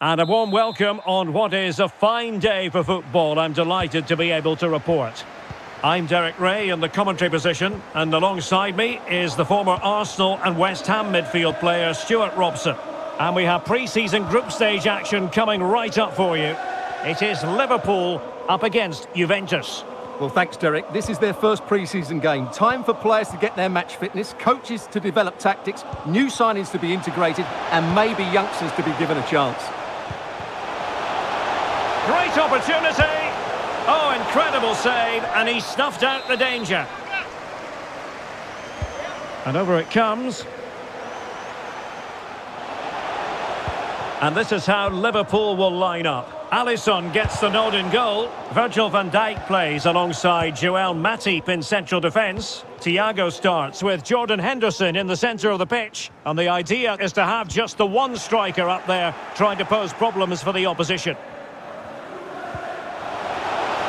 And a warm welcome on what is a fine day for football. I'm delighted to be able to report. I'm Derek Ray in the commentary position, and alongside me is the former Arsenal and West Ham midfield player Stuart Robson. And we have pre-season group stage action coming right up for you. It is Liverpool up against Juventus. Well, thanks, Derek. This is their first pre-season game. Time for players to get their match fitness, coaches to develop tactics, new signings to be integrated, and maybe youngsters to be given a chance. Great opportunity. Oh, incredible save, and he snuffed out the danger. And over it comes. And this is how Liverpool will line up. Alisson gets the nod in goal. Virgil van Dijk plays alongside Joel Matip in central defence. Thiago starts with Jordan Henderson in the centre of the pitch. And the idea is to have just the one striker up there trying to pose problems for the opposition.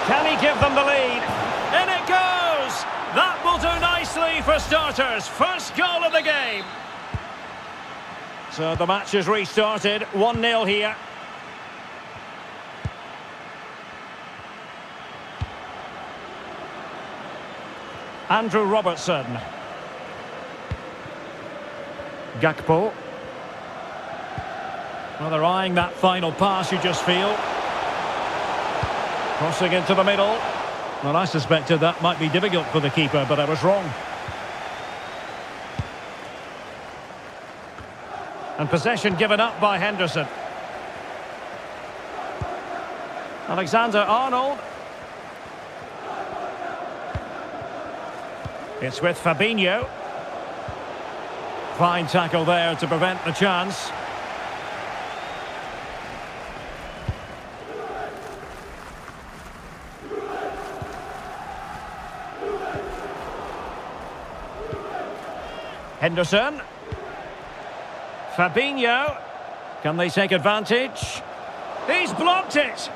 Can he give them the lead? In it goes! That will do nicely for starters. First goal of the game. So the match is restarted. 1-0 here. Andrew Robertson. Gakpo. Well, they're eyeing that final pass, you just feel. Crossing into the middle. Well, I suspected that might be difficult for the keeper, but I was wrong. And possession given up by Henderson. Alexander-Arnold. It's with Fabinho. Fine tackle there to prevent the chance. Henderson. Fabinho. Can they take advantage? He's blocked it.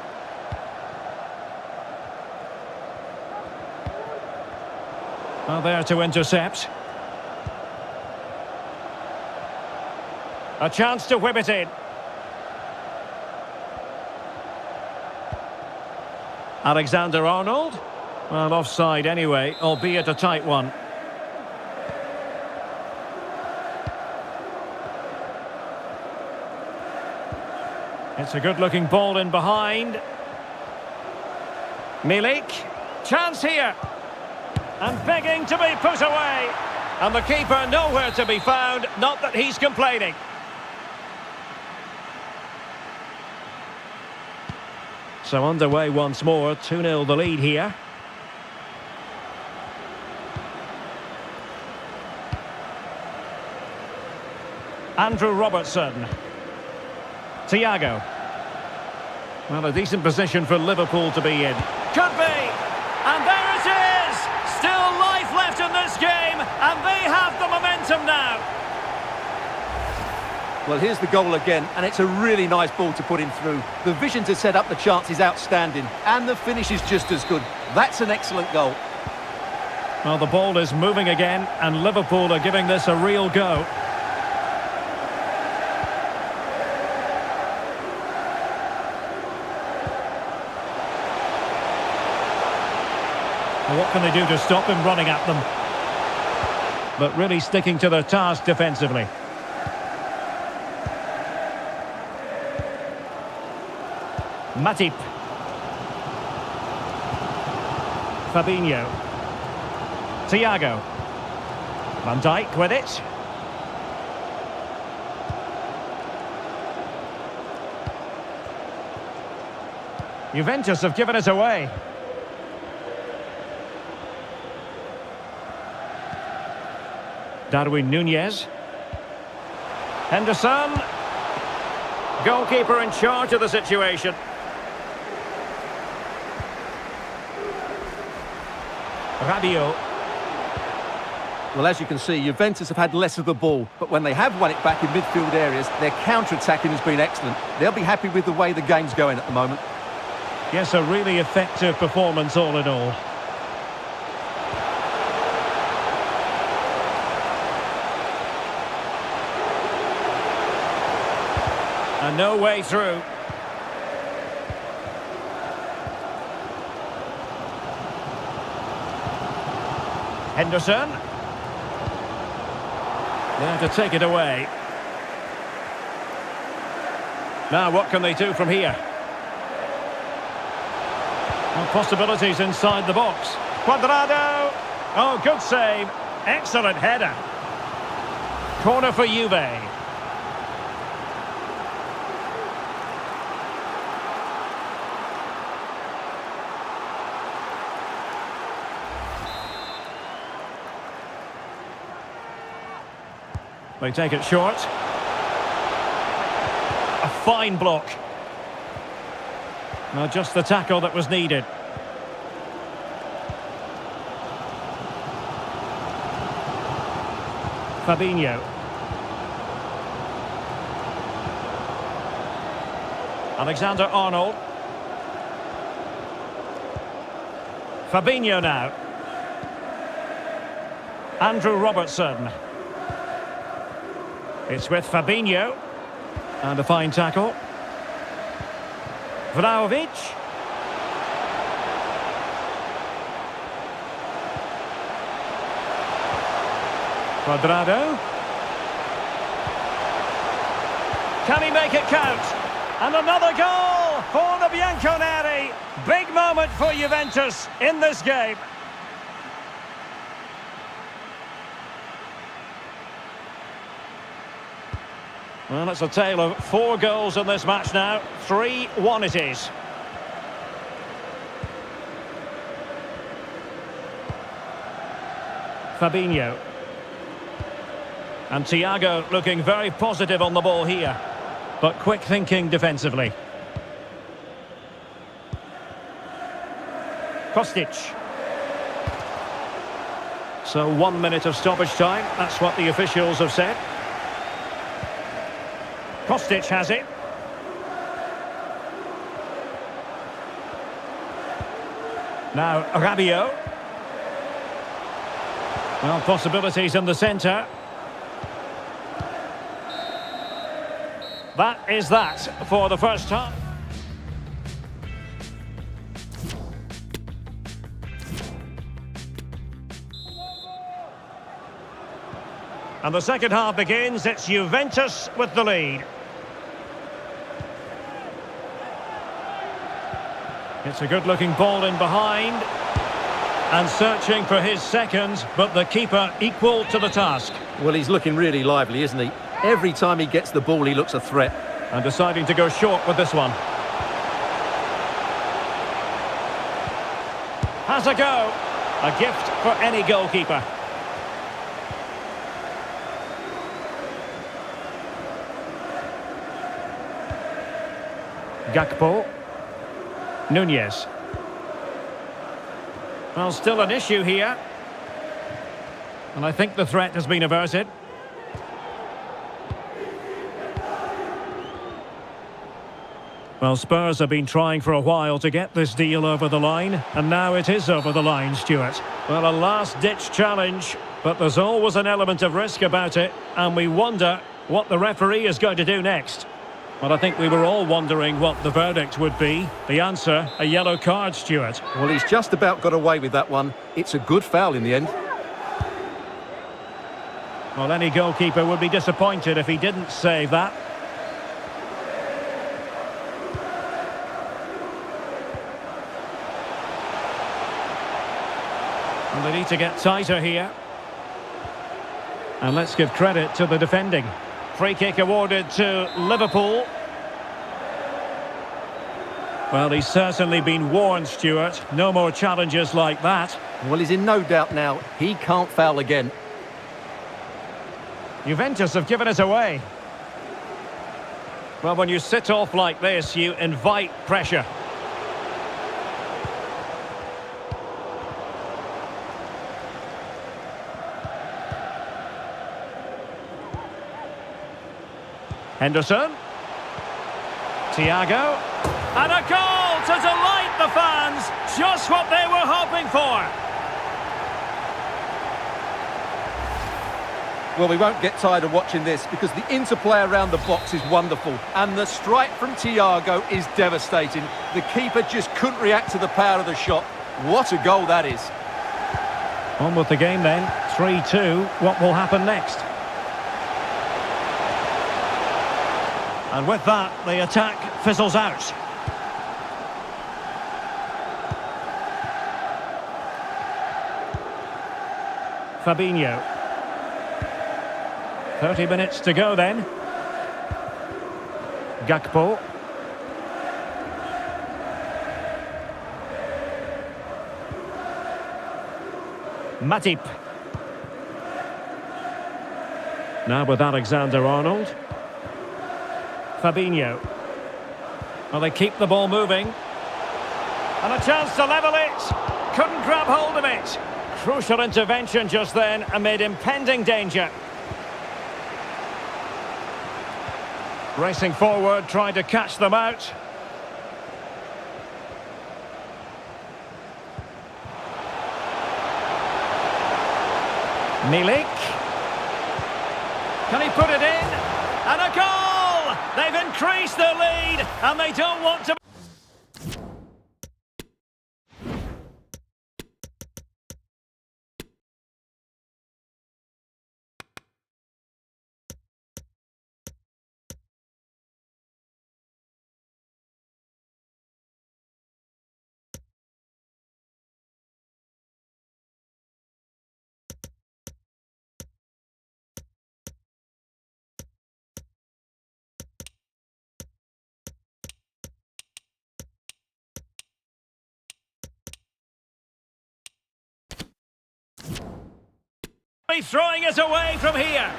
Well, there to intercept. A chance to whip it in. Alexander-Arnold. Well, offside anyway, albeit a tight one. It's a good-looking ball in behind. Milik. Chance here. And begging to be put away. And the keeper nowhere to be found. Not that he's complaining. So underway once more. 2-0 the lead here. Andrew Robertson. Thiago. Well, a decent position for Liverpool to be in. Could be! And there it is! Still life left in this game, and they have the momentum now. Well, here's the goal again, and it's a really nice ball to put him through. The vision to set up the chance is outstanding, and the finish is just as good. That's an excellent goal. Well, the ball is moving again, and Liverpool are giving this a real go. What can they do to stop him running at them? But really sticking to their task defensively. Matip. Fabinho. Thiago. Van Dijk with it. Juventus have given it away. Darwin Núñez. Henderson. Goalkeeper in charge of the situation. Rabiot. Well, as you can see, Juventus have had less of the ball, but when they have won it back in midfield areas, their counter-attacking has been excellent. They'll be happy with the way the game's going at the moment. Yes, a really effective performance all in all. And no way through. Henderson. There to take it away. Now what can they do from here? Well, possibilities inside the box. Cuadrado. Oh, good save. Excellent header. Corner for Juve. They take it short. A fine block. Now just the tackle that was needed. Fabinho. Alexander-Arnold. Fabinho now. Andrew Robertson. It's with Fabinho. And a fine tackle. Vlahovic. Cuadrado. Can he make it count? And another goal for the Bianconeri. Big moment for Juventus in this game. Well, it's a tale of 4 goals in this match now. 3-1 it is. Fabinho. And Thiago looking very positive on the ball here. But quick thinking defensively. Kostic. So 1 minute of stoppage time. That's what the officials have said. Kostic has it. Now Rabiot. Well, possibilities in the centre. That is that for the first half. And the second half begins. It's Juventus with the lead. It's a good-looking ball in behind. And searching for his second, but the keeper equal to the task. Well, he's looking really lively, isn't he? Every time he gets the ball, he looks a threat. And deciding to go short with this one. Has a go. A gift for any goalkeeper. Gakpo. Nunez. Well, still an issue here. And I think the threat has been averted. Well, Spurs have been trying for a while to get this deal over the line, and now it is over the line, Stuart. Well, a last-ditch challenge, but there's always an element of risk about it, and we wonder what the referee is going to do next. Well, I think we were all wondering what the verdict would be. The answer, a yellow card, Stuart. Well, he's just about got away with that one. It's a good foul in the end. Well, any goalkeeper would be disappointed if he didn't save that. And they need to get tighter here. And let's give credit to the defending. Free kick awarded to Liverpool. Well, he's certainly been warned, Stuart. No more challenges like that. Well, he's in no doubt now. He can't foul again. Juventus have given it away. Well, when you sit off like this, you invite pressure. Henderson. Thiago. And a goal to delight the fans. Just what they were hoping for. Well, we won't get tired of watching this because the interplay around the box is wonderful. And the strike from Thiago is devastating. The keeper just couldn't react to the power of the shot. What a goal that is. On with the game then. 3-2. What will happen next? And with that, the attack fizzles out. Fabinho. 30 minutes to go then. Gakpo. Matip. Now with Alexander-Arnold. Fabinho. Well, they keep the ball moving. And a chance to level it. Couldn't grab hold of it. Crucial intervention just then amid impending danger. Racing forward, trying to catch them out. Milik. Can he put it in? And a goal! They've increased their lead and they don't want to... Throwing it away from here.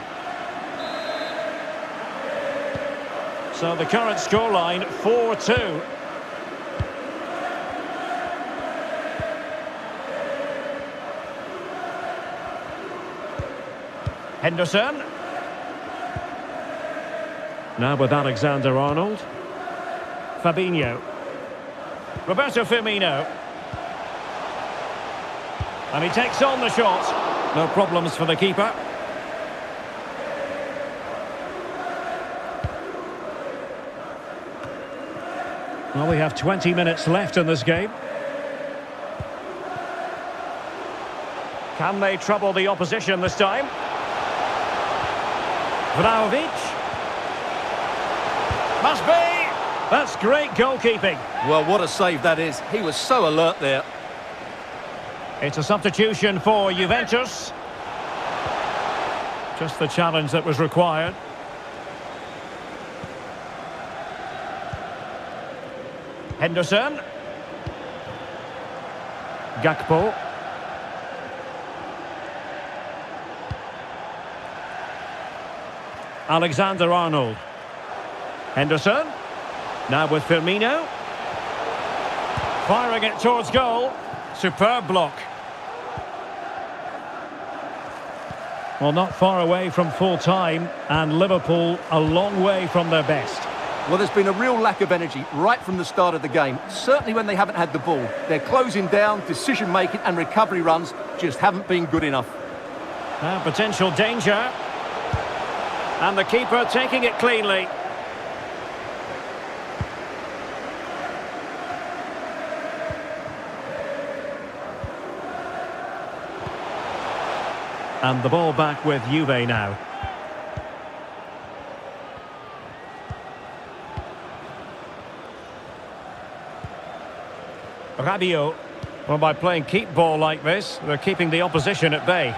So the current scoreline 4-2. Henderson. Now with Alexander-Arnold. Fabinho. Roberto Firmino. And he takes on the shot. No problems for the keeper. Well, we have 20 minutes left in this game. Can they trouble the opposition this time? Vlahovic. Must be! That's great goalkeeping. Well, what a save that is. He was so alert there. It's a substitution for Juventus. Just the challenge that was required. Henderson. Gakpo. Alexander-Arnold. Henderson. Now with Firmino. Firing it towards goal. Superb block. Well, not far away from full time, and Liverpool a long way from their best. Well, there's been a real lack of energy right from the start of the game. Certainly when they haven't had the ball. They're closing down, decision-making and recovery runs just haven't been good enough. Now potential danger. And the keeper taking it cleanly. And the ball back with Juve now. Rabiot. Well, by playing keep ball like this, they're keeping the opposition at bay.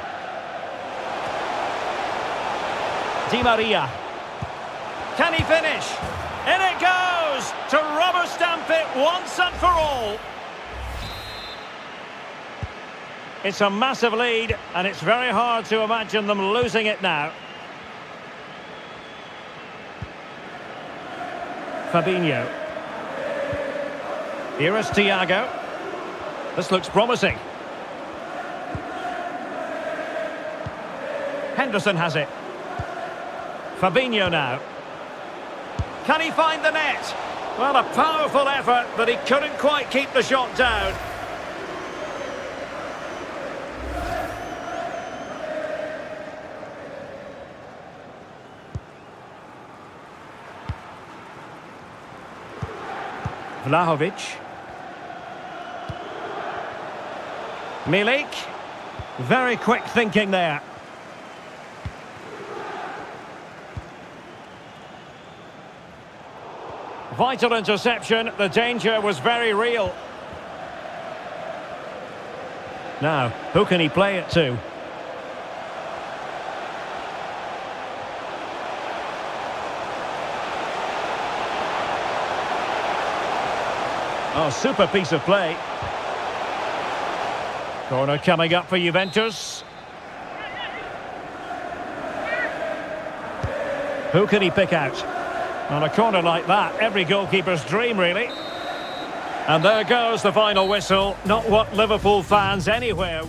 Di Maria. Can he finish? In it goes! To rubber stamp it once and for all. It's a massive lead, and it's very hard to imagine them losing it now. Fabinho. Here is Thiago. This looks promising. Henderson has it. Fabinho now. Can he find the net? Well, a powerful effort, but he couldn't quite keep the shot down. Vlahovic. Milik. Very quick thinking there. Vital interception. The danger was very real. Now, who can he play it to? Oh, super piece of play. Corner coming up for Juventus. Who can he pick out? On a corner like that, every goalkeeper's dream, really. And there goes the final whistle. Not what Liverpool fans anywhere...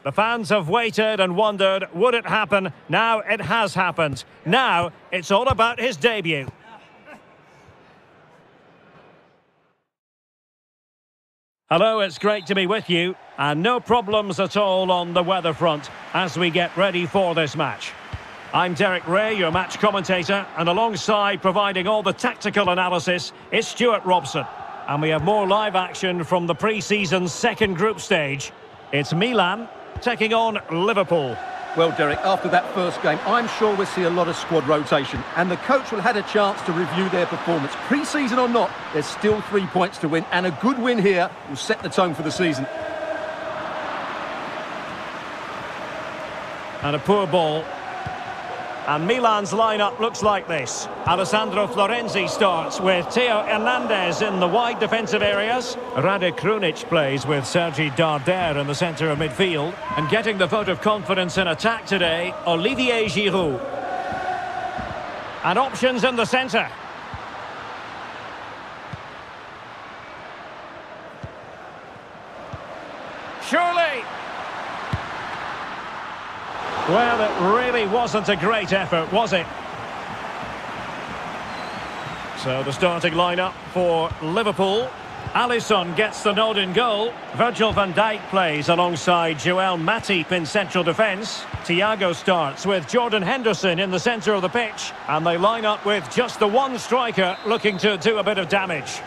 The fans have waited and wondered, would it happen? Now it has happened. Now it's all about his debut. Hello, it's great to be with you. And no problems at all on the weather front as we get ready for this match. I'm Derek Ray, your match commentator, and alongside providing all the tactical analysis is Stuart Robson. And we have more live action from the pre-season second group stage. It's Milan taking on Liverpool. Well, Derek, after that first game, I'm sure we'll see a lot of squad rotation, and the coach will have had a chance to review their performance. Pre-season or not, there's still 3 points to win, and a good win here will set the tone for the season. And a poor ball. And Milan's lineup looks like this. Alessandro Florenzi starts with Theo Hernandez in the wide defensive areas. Rade Krunic plays with Sergi Darder in the centre of midfield. And getting the vote of confidence in attack today, Olivier Giroud. And options in the centre. Surely! Well, it really wasn't a great effort, was it? So the starting lineup for Liverpool. Alisson gets the nod in goal. Virgil van Dijk plays alongside Joel Matip in central defence. Thiago starts with Jordan Henderson in the centre of the pitch. And they line up with just the one striker looking to do a bit of damage.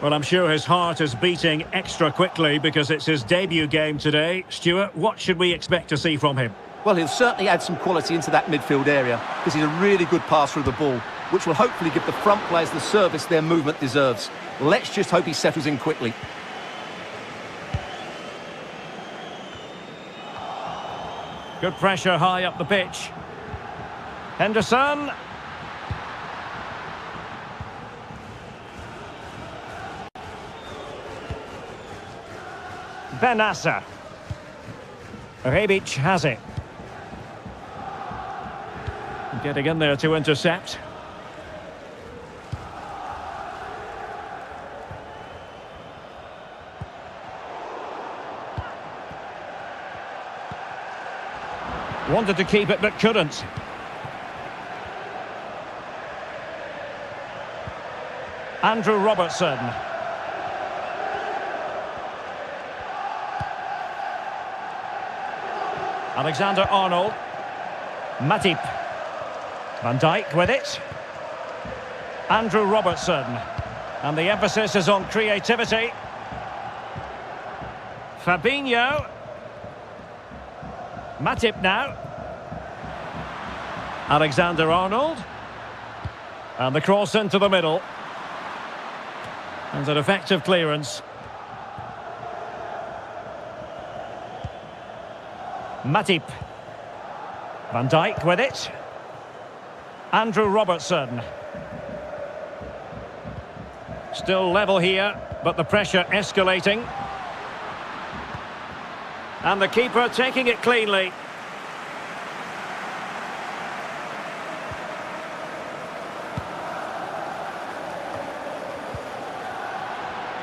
Well, I'm sure his heart is beating extra quickly because it's his debut game today. Stuart, what should we expect to see from him? Well, he'll certainly add some quality into that midfield area because he's a really good passer of the ball, which will hopefully give the front players the service their movement deserves. Let's just hope he settles in quickly. Good pressure high up the pitch. Henderson. Benassa. Rebic has it. Getting in there to intercept. Wanted to keep it but couldn't. Andrew Robertson. Alexander-Arnold. Matip. Van Dijk with it. Andrew Robertson. And the emphasis is on creativity. Fabinho. Matip now. Alexander-Arnold. And the cross into the middle. And an effective clearance. Matip. Van Dijk with it. Andrew Robertson. Still level here, but the pressure escalating. And the keeper taking it cleanly.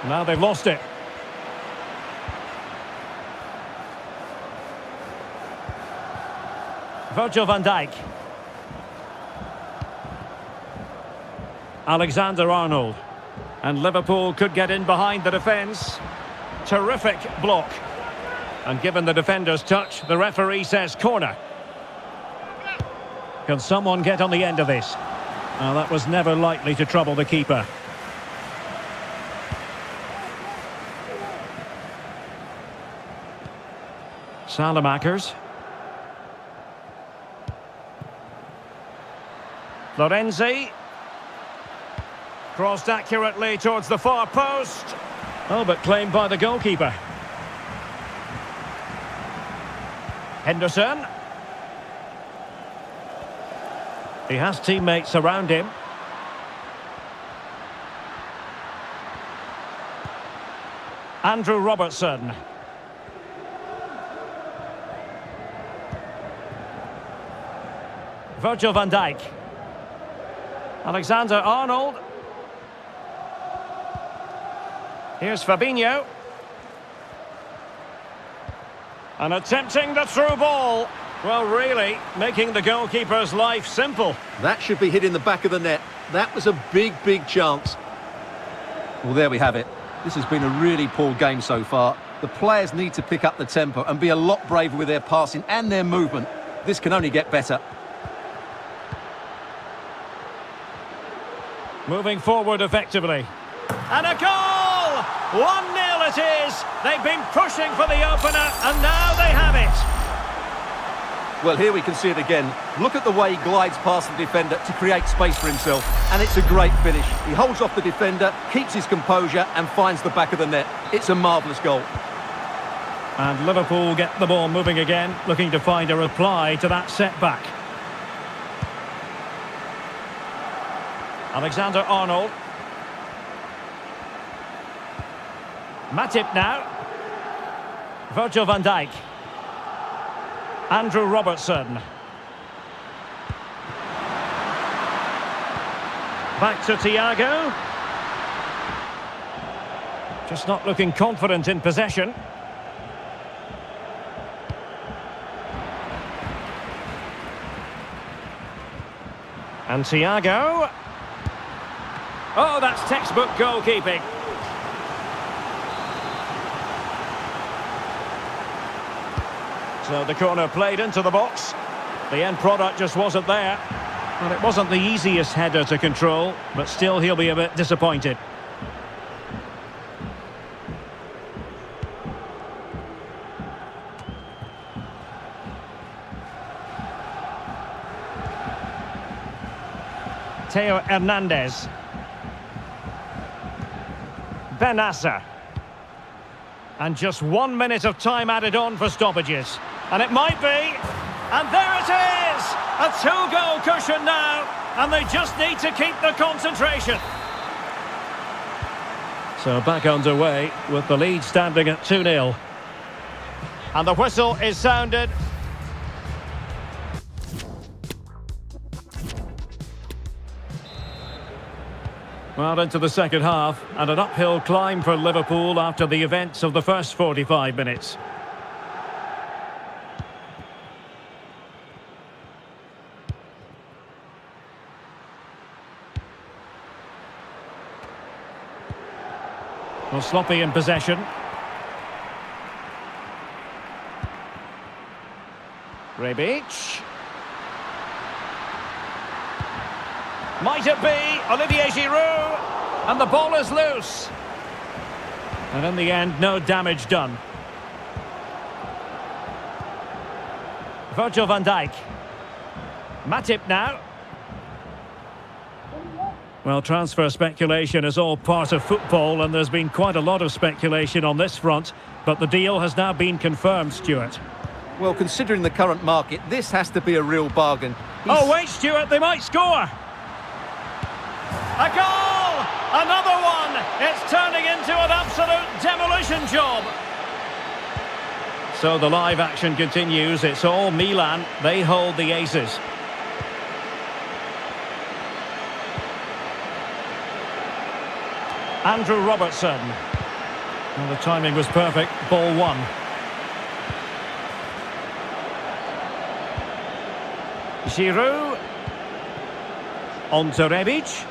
Now they've lost it. Virgil van Dijk. Alexander-Arnold. And Liverpool could get in behind the defence. Terrific block. And given the defender's touch, the referee says corner. Can someone get on the end of this? Oh, that was never likely to trouble the keeper. Salamakers. Florenzi. Crossed accurately towards the far post. Oh, but claimed by the goalkeeper. Henderson. He has teammates around him. Andrew Robertson. Virgil van Dijk. Alexander-Arnold. Here's Fabinho. And attempting the through ball. Well, really, making the goalkeeper's life simple. That should be hitting the back of the net. That was a big, big chance. Well, there we have it. This has been a really poor game so far. The players need to pick up the tempo and be a lot braver with their passing and their movement. This can only get better. Moving forward effectively. And a goal! 1-0 it is. They've been pushing for the opener, and now they have it. Well, here we can see it again. Look at the way he glides past the defender to create space for himself. And it's a great finish. He holds off the defender, keeps his composure, and finds the back of the net. It's a marvellous goal. And Liverpool get the ball moving again, looking to find a reply to that setback. Alexander-Arnold. Matip now. Virgil van Dijk. Andrew Robertson. Back to Thiago. Just not looking confident in possession. And Thiago. Oh, that's textbook goalkeeping. So the corner played into the box. The end product just wasn't there. And it wasn't the easiest header to control, but still he'll be a bit disappointed. Theo Hernandez. Benasser. And just 1 minute of time added on for stoppages. And it might be. And there it is! A 2-goal cushion now. And they just need to keep the concentration. So back underway with the lead standing at 2-0. And the whistle is sounded. Well, into the second half, and an uphill climb for Liverpool after the events of the first 45 minutes. Well, sloppy in possession. Rebic. Might it be Olivier Giroud? And the ball is loose. And in the end, no damage done. Virgil van Dijk. Matip now. Well, transfer speculation is all part of football, and there's been quite a lot of speculation on this front, but the deal has now been confirmed, Stuart. Well, considering the current market, this has to be a real bargain. Oh, wait, Stuart, they might score! A goal! Another one! It's turning into an absolute demolition job. So the live action continues. It's all Milan. They hold the aces. Andrew Robertson. Well, the timing was perfect. Ball one. Giroud. On to Rebic.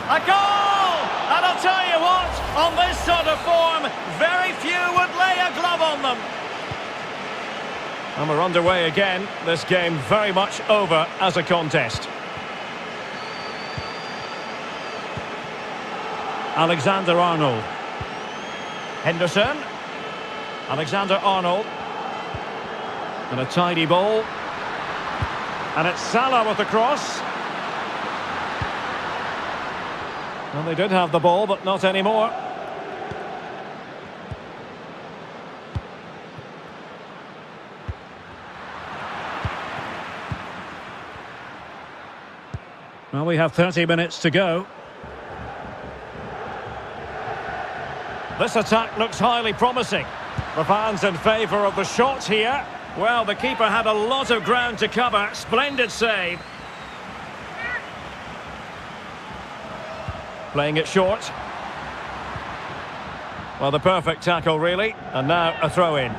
A goal! And I'll tell you what, on this sort of form, very few would lay a glove on them. And we're underway again. This game very much over as a contest. Alexander-Arnold. Henderson. Alexander-Arnold. And a tidy ball. And it's Salah with the cross. Well, they did have the ball, but not anymore. Well, we have 30 minutes to go. This attack looks highly promising. The fans in favour of the shot here. Well, the keeper had a lot of ground to cover. Splendid save. Playing it short. Well, the perfect tackle, really. And now a throw-in.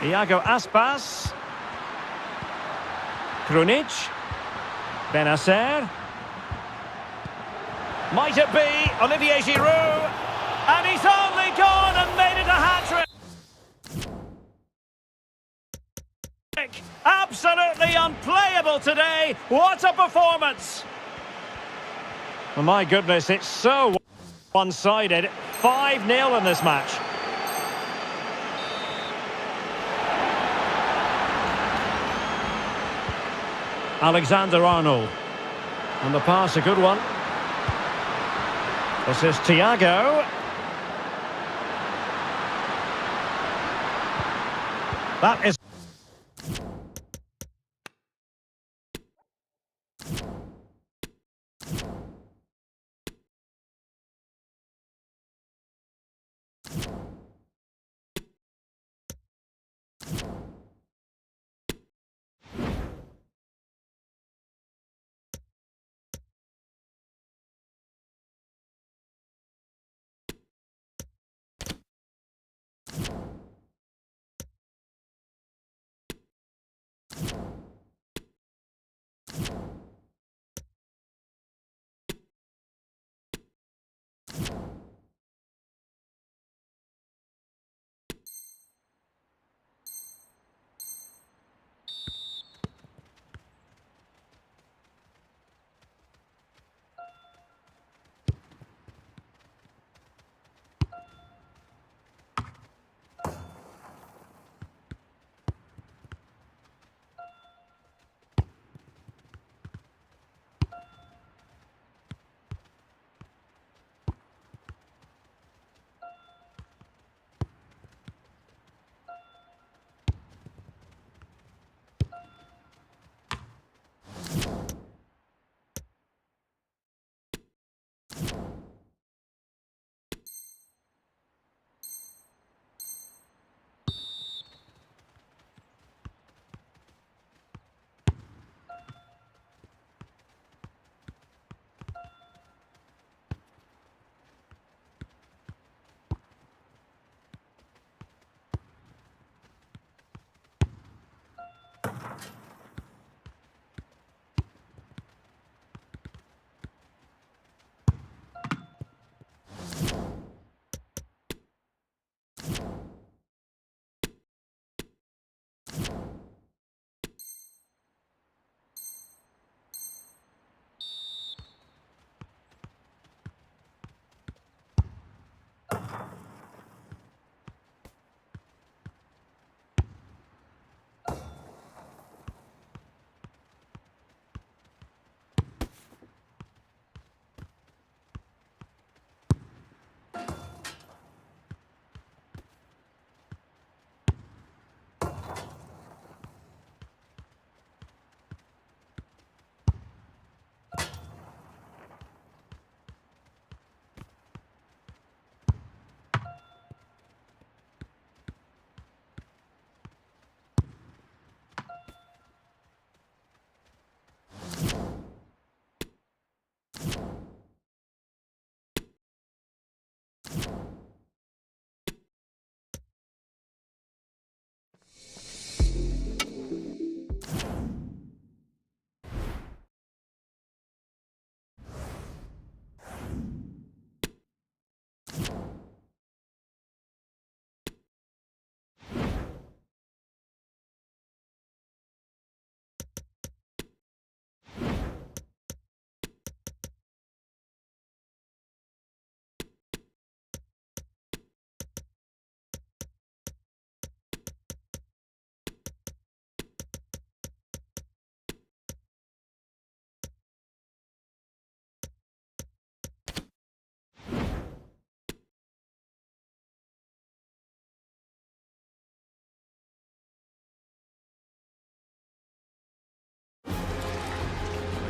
Iago Aspas. Krunic. Benasser. Might it be Olivier Giroud? And he's only gone and made it a hat-trick. Absolutely unplayable today. What a performance. Well, my goodness, it's so one-sided. 5-0 in this match. Alexander-Arnold. And the pass, a good one. This is Thiago. That is...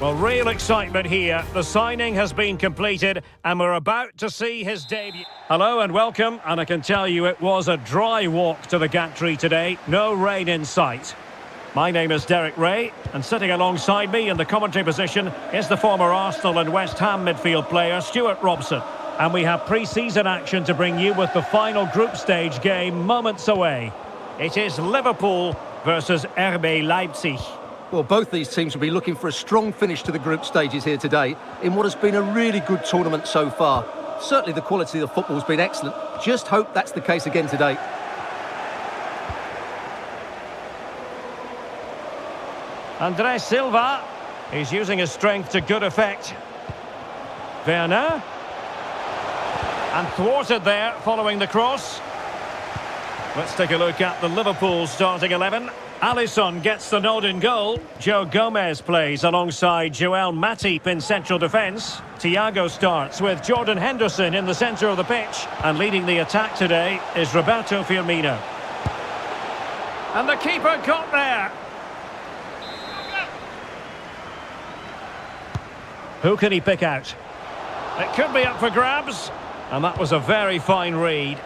Well, real excitement here. The signing has been completed and we're about to see his debut. Hello and welcome, and I can tell you it was a dry walk to the gantry today. No rain in sight. My name is Derek Ray, and sitting alongside me in the commentary position is the former Arsenal and West Ham midfield player Stuart Robson. And we have pre-season action to bring you with the final group stage game moments away. It is Liverpool versus RB Leipzig. Well, both these teams will be looking for a strong finish to the group stages here today in what has been a really good tournament so far. Certainly the quality of the football has been excellent. Just hope that's the case again today. Andre Silva, he's using his strength to good effect. Werner. And thwarted there following the cross. Let's take a look at the Liverpool starting 11. Alisson gets the nod in goal. Joe Gomez plays alongside Joel Matip in central defence. Thiago starts with Jordan Henderson in the centre of the pitch. And leading the attack today is Roberto Firmino. And the keeper got there. Who can he pick out? It could be up for grabs. And that was a very fine read.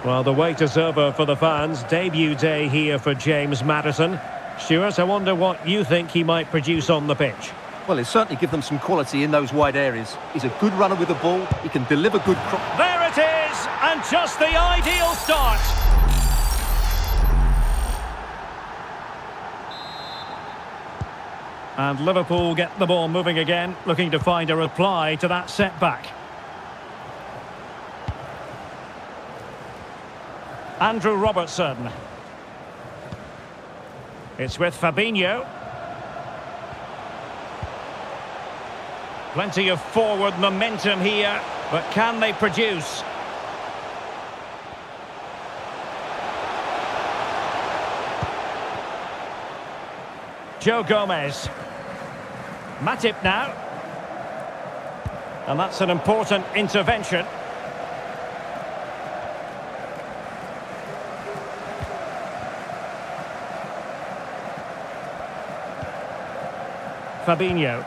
Well, the wait is over for the fans. Debut day here for James Maddison. Stuart, I wonder what you think he might produce on the pitch. Well, he'll certainly give them some quality in those wide areas. He's a good runner with the ball. He can deliver good... There it is! And just the ideal start. And Liverpool get the ball moving again, looking to find a reply to that setback. Andrew Robertson. It's with Fabinho. Plenty of forward momentum here, but can they produce? Joe Gomez. Matip now. And that's an important intervention. Fabinho.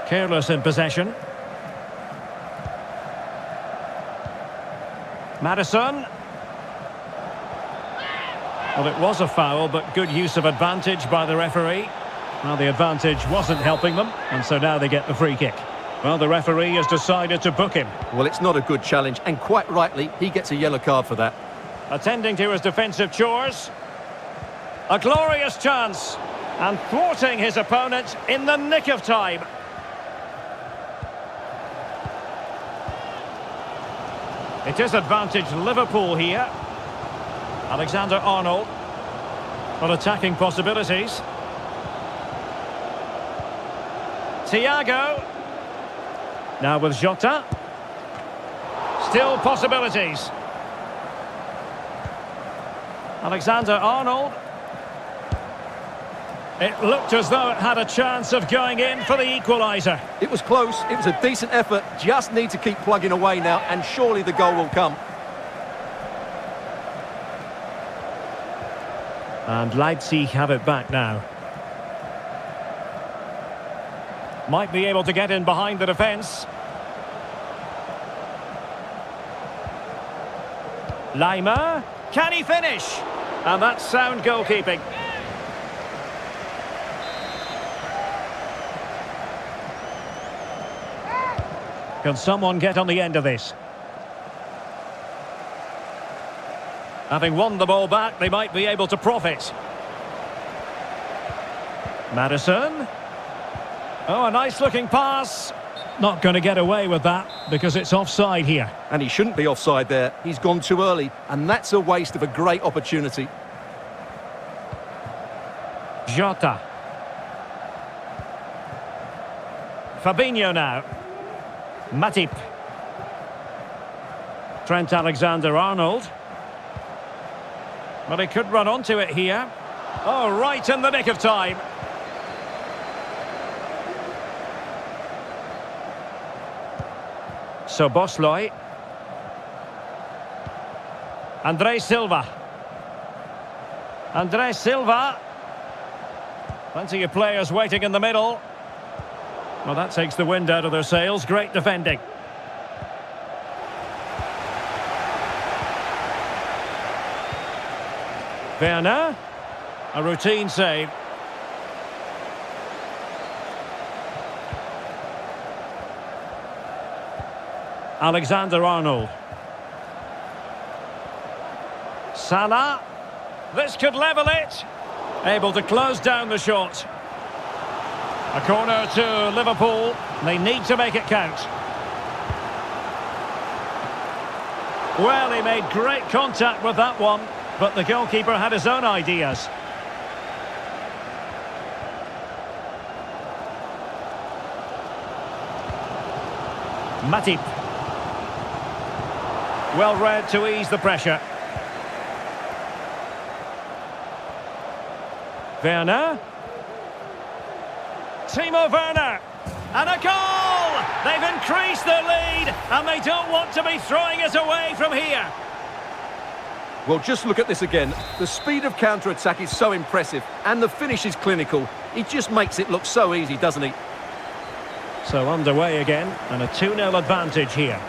Careless in possession. Maddison. Well, it was a foul, but good use of advantage by the referee. Well, the advantage wasn't helping them, and so now they get the free kick. Well, the referee has decided to book him. Well, it's not a good challenge, and quite rightly, he gets a yellow card for that. Attending to his defensive chores. A glorious chance. And thwarting his opponent in the nick of time. It is advantage Liverpool here. Alexander-Arnold. On attacking possibilities. Thiago. Now with Jota. Still possibilities. Alexander-Arnold. It looked as though it had a chance of going in for the equaliser. It was close, it was a decent effort, just need to keep plugging away now, and surely the goal will come. And Leipzig have it back now. Might be able to get in behind the defence. Lima, can he finish? And that's sound goalkeeping. Can someone get on the end of this? Having won the ball back, they might be able to profit. Maddison. Oh, a nice-looking pass. Not going to get away with that because it's offside here. And he shouldn't be offside there. He's gone too early, and that's a waste of a great opportunity. Jota. Fabinho now. Matip. Trent Alexander-Arnold. Well, he could run onto it here. Oh, right in the nick of time. So Bosley. Andre Silva. Andres Silva. Plenty of players waiting in the middle. Well, that takes the wind out of their sails. Great defending. Werner. A routine save. Alexander-Arnold. Salah. This could level it. Able to close down the shot. A corner to Liverpool. They need to make it count. Well, he made great contact with that one, but the goalkeeper had his own ideas. Matip. Well read to ease the pressure. Werner. Timo Werner. And a goal! They've increased their lead, and they don't want to be throwing it away from here. Well, just look at this again. The speed of counter-attack is so impressive, and the finish is clinical. He just makes it look so easy, doesn't he? So underway again, and a 2-0 advantage here.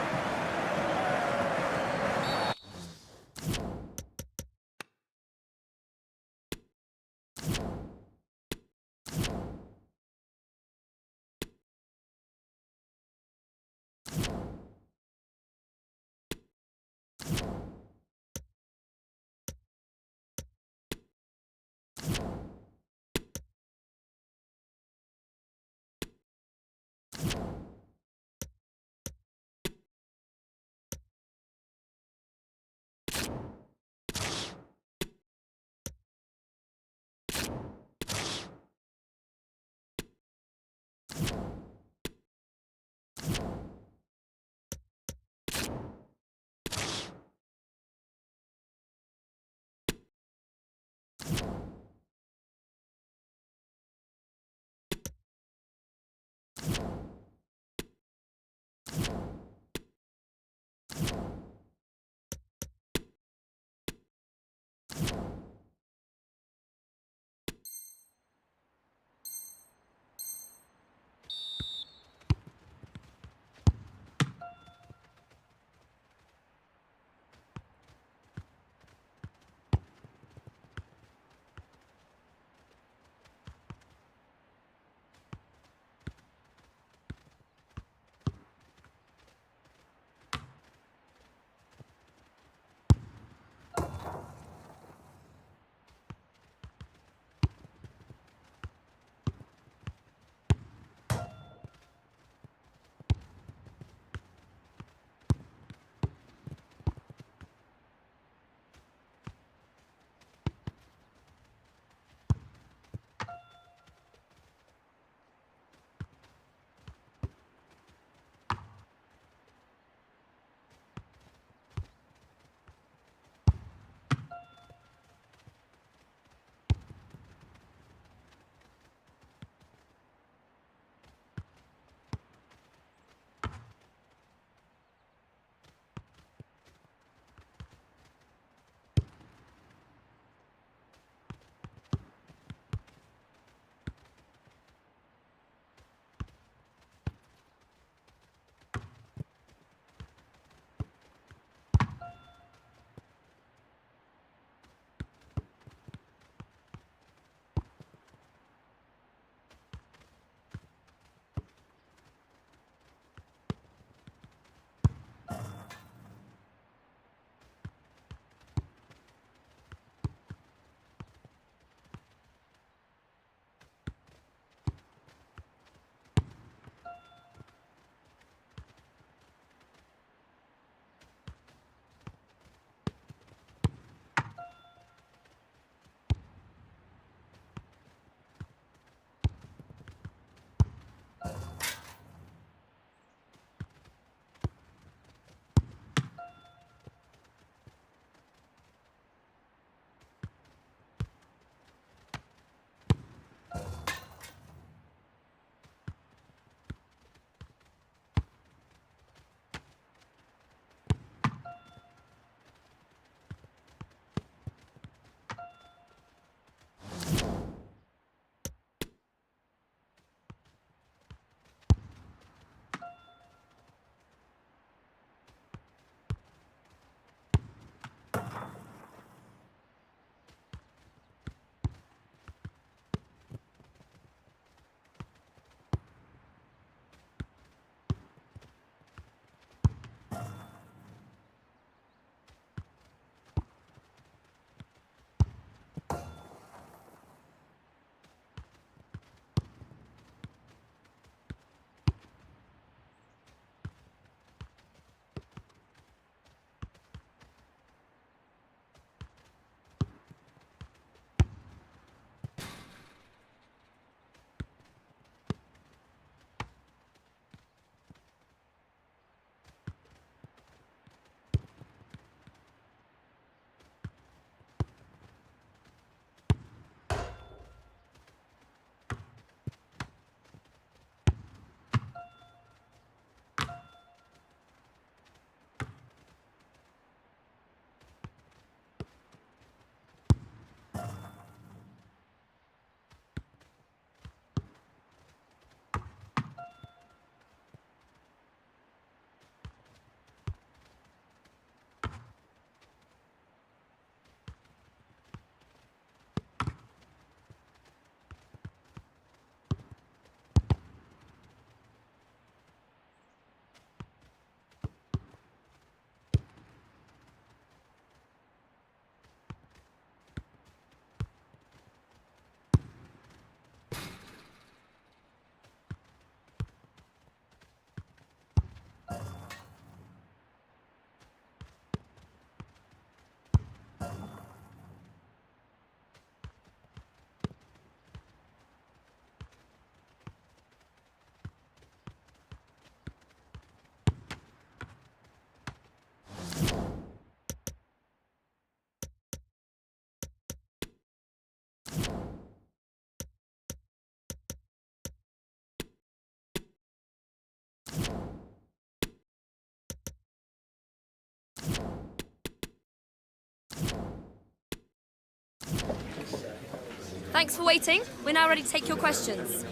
Thanks for waiting. We're now ready to take your questions.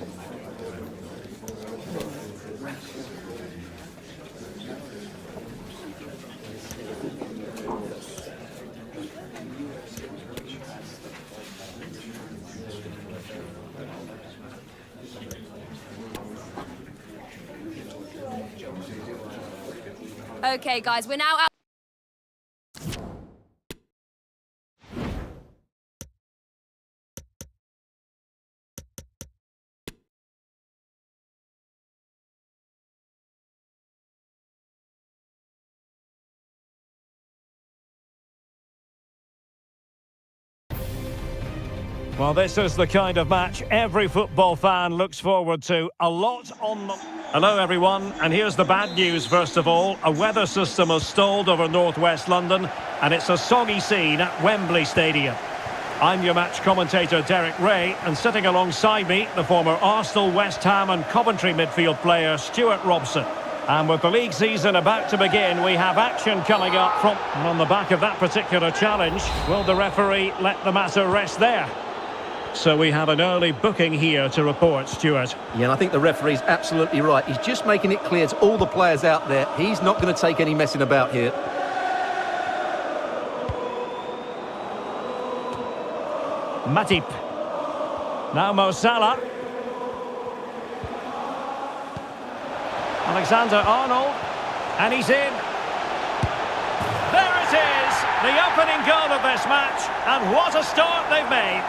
Okay, guys, we're now out. Well, this is the kind of match every football fan looks forward to. A lot on the... Hello, everyone, and here's the bad news, first of all. A weather system has stalled over northwest London, and it's a soggy scene at Wembley Stadium. I'm your match commentator, Derek Ray, and sitting alongside me, the former Arsenal, West Ham and Coventry midfield player, Stuart Robson. And with the league season about to begin, we have action coming up from... And on the back of that particular challenge, will the referee let the matter rest there? So we have an early booking here to report, Stuart. Yeah, and I think the referee's absolutely right. He's just making it clear to all the players out there, he's not going to take any messing about here. Matip. Now Mo Salah. Alexander-Arnold. And he's in. There it is! The opening goal of this match. And what a start they've made.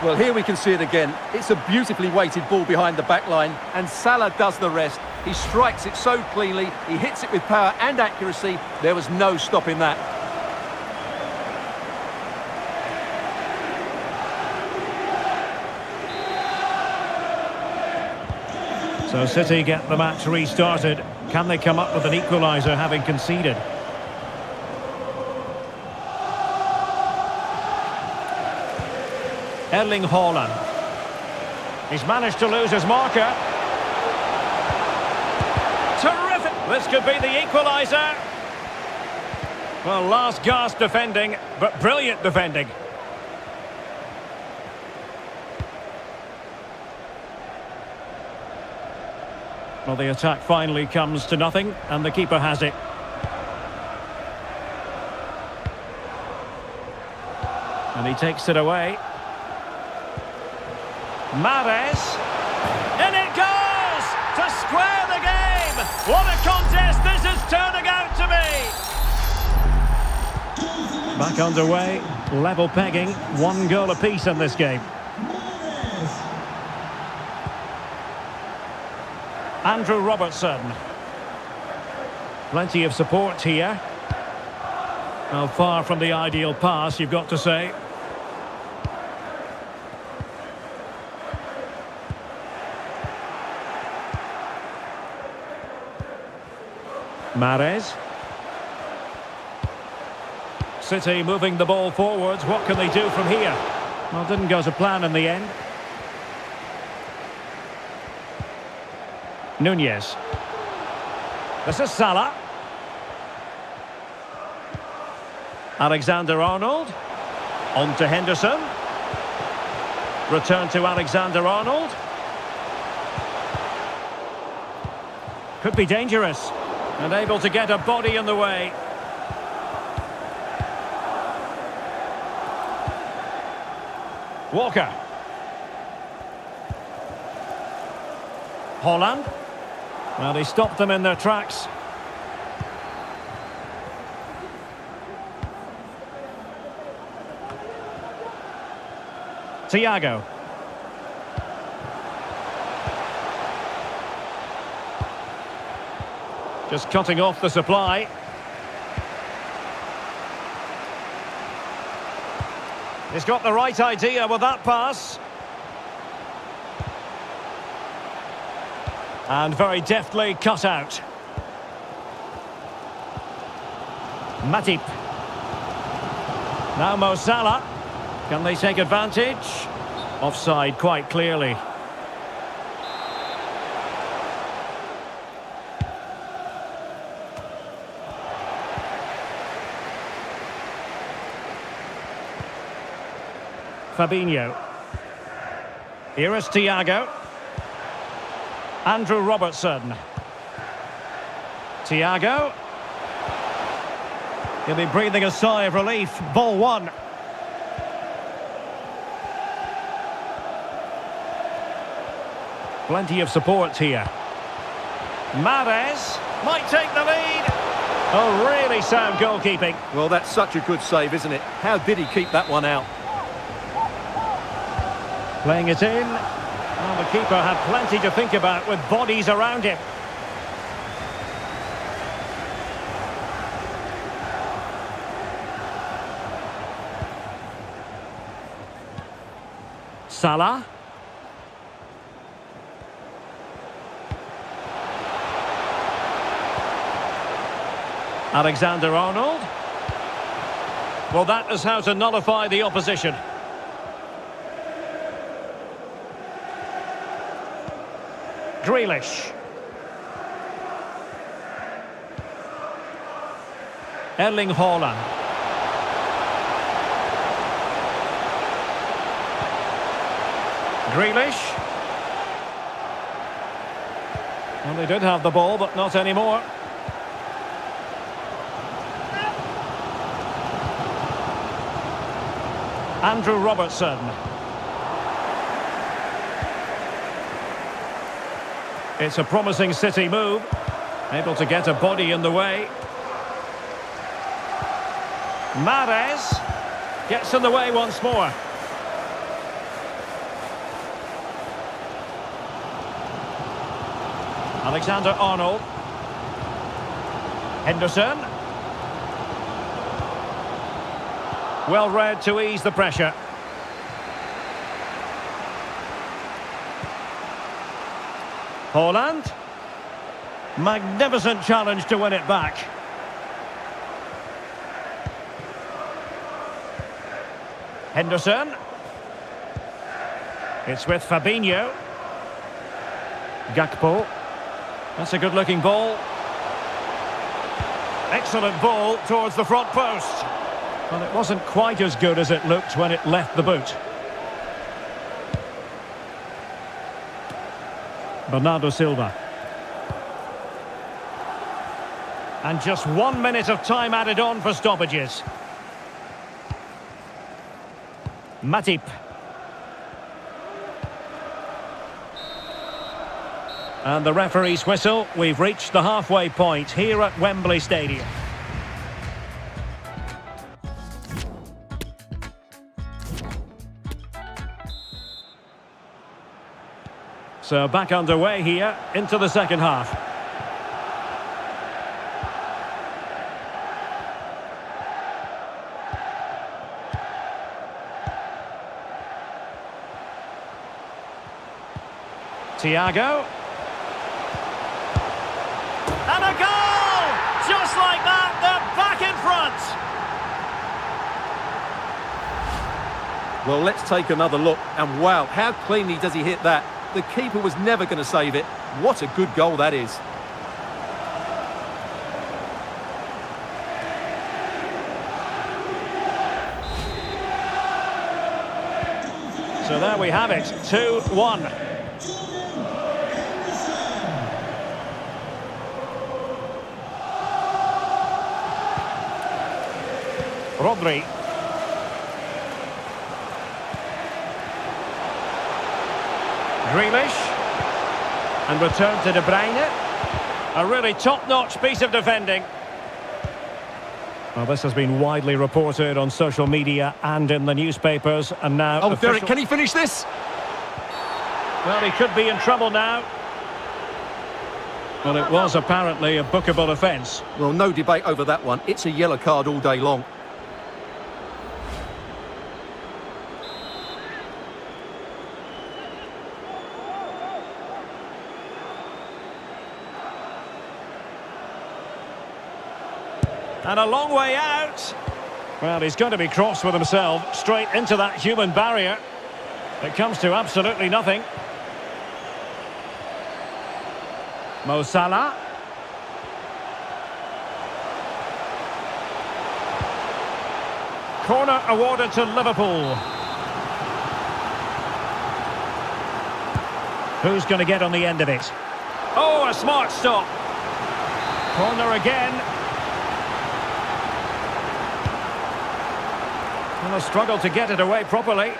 Well, here we can see it again. It's a beautifully weighted ball behind the back line, and Salah does the rest. He strikes it so cleanly, he hits it with power and accuracy. There was no stopping that. So City get the match restarted. Can they come up with an equaliser having conceded? Erling Haaland. He's managed to lose his marker. Terrific! This could be the equaliser. Well, last gasp defending, but brilliant defending. Well, the attack finally comes to nothing, and the keeper has it. And he takes it away. Mahrez, in it goes to square the game. What a contest this is turning out to be. Back underway, level pegging, 1 goal apiece in this game. Andrew Robertson. Plenty of support here. Well, far from the ideal pass, you've got to say. Mahrez. City moving the ball forwards. What can they do from here? Well, didn't go to plan in the end. Nunez. This is Salah. Alexander-Arnold. On to Henderson. Return to Alexander-Arnold. Could be dangerous. And able to get a body in the way. Walker. Haaland. Well, he stopped them in their tracks. Thiago. Just cutting off the supply. He's got the right idea with that pass. And very deftly cut out. Matip. Now Mo Salah. Can they take advantage? Offside quite clearly. Fabinho. Here is Thiago. Andrew Robertson. Thiago. He'll be breathing a sigh of relief. Ball one. Plenty of support here. Mahrez might take the lead. Oh, really sound goalkeeping. Well, that's such a good save, isn't it? How did he keep that one out? Playing it in. Well, the keeper had plenty to think about with bodies around him. Salah. Alexander-Arnold. Well, that is how to nullify the opposition. Grealish. Erling Haaland. Grealish. Well, they did have the ball, but not anymore. Andrew Robertson. It's a promising City move. Able to get a body in the way. Mahrez gets in the way once more. Alexander-Arnold. Henderson. Well read to ease the pressure. Haaland. Magnificent challenge to win it back. Henderson. It's with Fabinho. Gakpo. That's a good-looking ball. Excellent ball towards the front post. Well, it wasn't quite as good as it looked when it left the boot. Bernardo Silva. And just 1 minute of time added on for stoppages. Matip. And the referee's whistle. We've reached the halfway point here at Wembley Stadium. So back underway here into the second half. Thiago. And a goal! Just like that, they're back in front. Well, let's take another look. And wow, how cleanly does he hit that? The keeper was never going to save it. What a good goal that is. So there we have it, 2-1. Rodri. Grealish. And return to De Bruyne. A really top-notch piece of defending. Well, this has been widely reported on social media and in the newspapers, and now... Oh, Derek, can he finish this? Well, he could be in trouble now. Well, it was apparently a bookable offence. Well, no debate over that one. It's a yellow card all day long. And a long way out. Well, he's going to be cross with himself, straight into that human barrier. It comes to absolutely nothing. Mo Salah. Corner awarded to Liverpool. Who's going to get on the end of it? Oh, a smart stop. Corner again. And a struggle to get it away properly.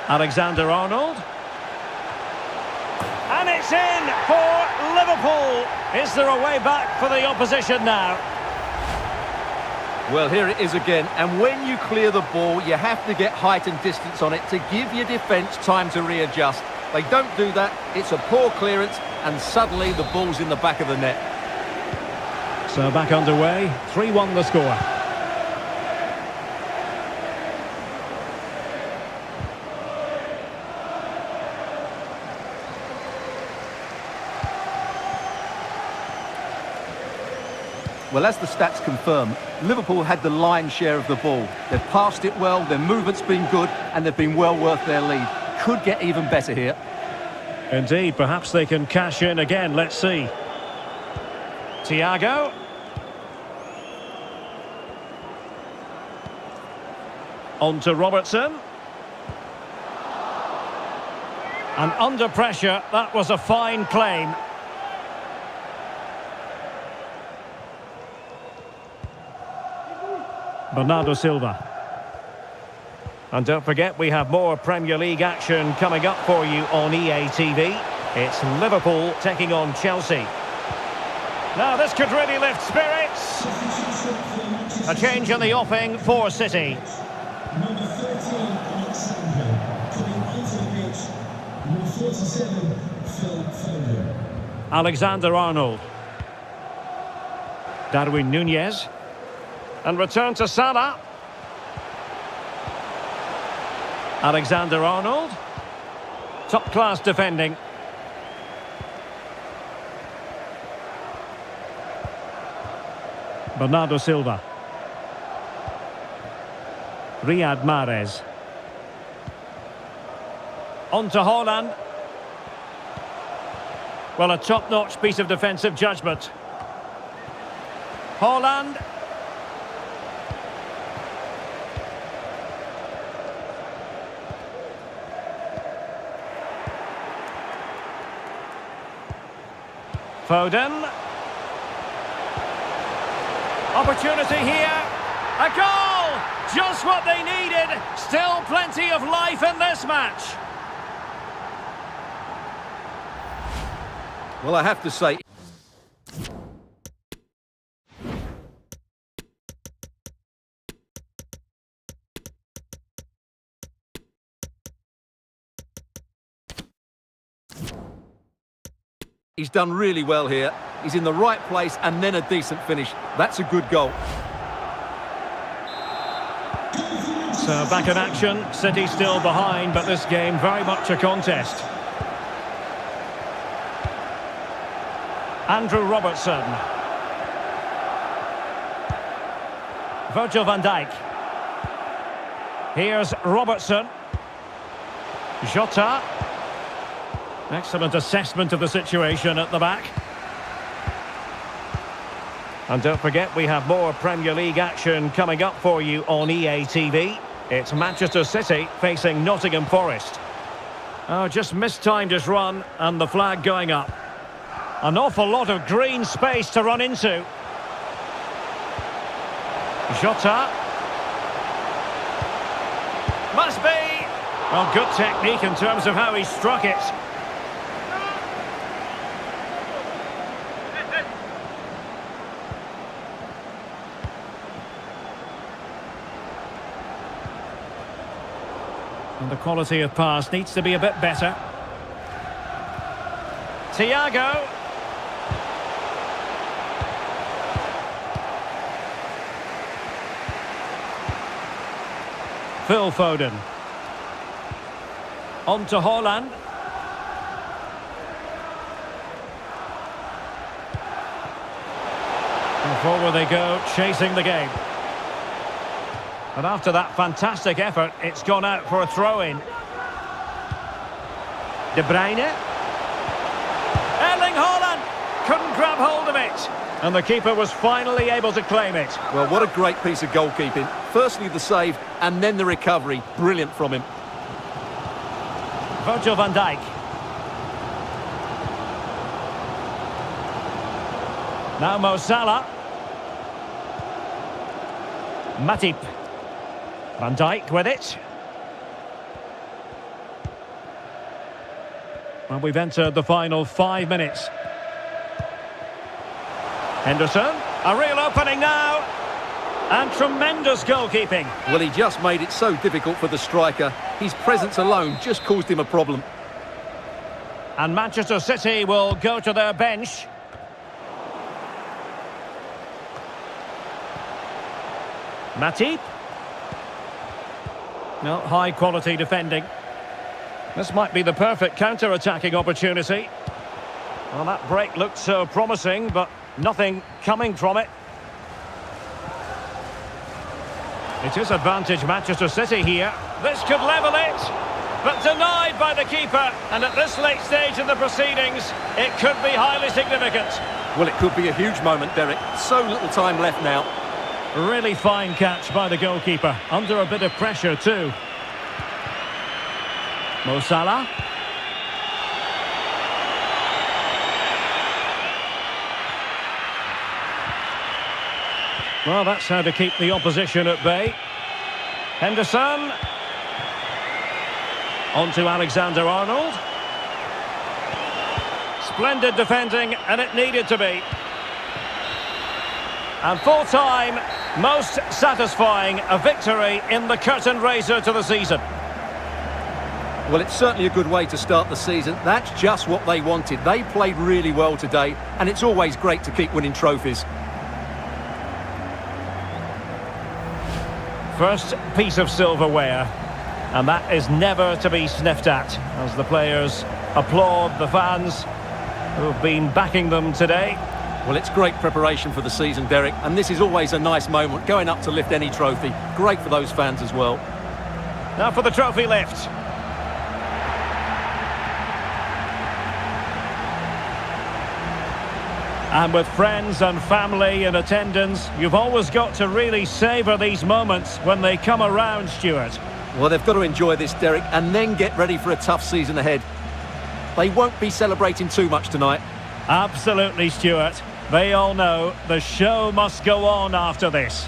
Alexander-Arnold. And it's in for Liverpool. Is there a way back for the opposition now? Well, here it is again, and when you clear the ball, you have to get height and distance on it to give your defence time to readjust. They don't do that, it's a poor clearance, and suddenly the ball's in the back of the net. So back underway, 3-1 the score. Well, as the stats confirm, Liverpool had the lion's share of the ball. They've passed it well, their movement's been good, and they've been well worth their lead. Could get even better here. Indeed, perhaps they can cash in again, let's see. Thiago. On to Robertson. And under pressure, that was a fine claim. Bernardo Silva. And don't forget, we have more Premier League action coming up for you on EA TV. It's Liverpool taking on Chelsea. Now this could really lift spirits. A change in the offing for City. Number 13, Alexander. Coming onto the pitch, number 47, Phil Foden. Alexander-Arnold. Darwin Núñez. And return to Salah. Alexander-Arnold. Top-class defending. Bernardo Silva. Riyad Mahrez. On to Haaland. Well, a top-notch piece of defensive judgment. Haaland. Foden. Opportunity here. A goal! Just what they needed. Still plenty of life in this match. Well, I have to say... He's done really well here. He's in the right place and then a decent finish. That's a good goal. So back in action. City still behind, but this game very much a contest. Andrew Robertson. Virgil van Dijk. Here's Robertson. Jota. Excellent assessment of the situation at the back. And don't forget, we have more Premier League action coming up for you on EA TV. It's Manchester City facing Nottingham Forest. Oh, just mistimed his run and the flag going up. An awful lot of green space to run into. Jota. Must be. Well, good technique in terms of how he struck it. And the quality of pass needs to be a bit better. Thiago. Phil Foden. On to Haaland. And forward they go, chasing the game. And after that fantastic effort, it's gone out for a throw-in. De Bruyne. Erling Haaland couldn't grab hold of it. And the keeper was finally able to claim it. Well, what a great piece of goalkeeping. Firstly, the save, and then the recovery. Brilliant from him. Virgil van Dijk. Now Mo Salah. Matip. Van Dijk with it. And we've entered the final 5 minutes. Henderson, a real opening now. And tremendous goalkeeping. Well, he just made it so difficult for the striker. His presence alone just caused him a problem. And Manchester City will go to their bench. Matip. No, high quality defending. This might be the perfect counter-attacking opportunity. Well, that break looked so promising, but nothing coming from it. It is advantage Manchester City here. This could level it, but denied by the keeper. And at this late stage in the proceedings, it could be highly significant. Well, it could be a huge moment, Derek. So little time left now. Really fine catch by the goalkeeper. Under a bit of pressure too. Mo Salah. Well, that's how to keep the opposition at bay. Henderson. On to Alexander-Arnold. Splendid defending, and it needed to be. And full time, most satisfying, a victory in the curtain raiser to the season. Well, it's certainly a good way to start the season. That's just what they wanted. They played really well today, and it's always great to keep winning trophies. First piece of silverware, and that is never to be sniffed at, as the players applaud the fans who have been backing them today. Well, it's great preparation for the season, Derek, and this is always a nice moment, going up to lift any trophy. Great for those fans as well. Now for the trophy lift. And with friends and family in attendance, you've always got to really savour these moments when they come around, Stuart. Well, they've got to enjoy this, Derek, and then get ready for a tough season ahead. They won't be celebrating too much tonight. Absolutely, Stuart. They all know the show must go on after this.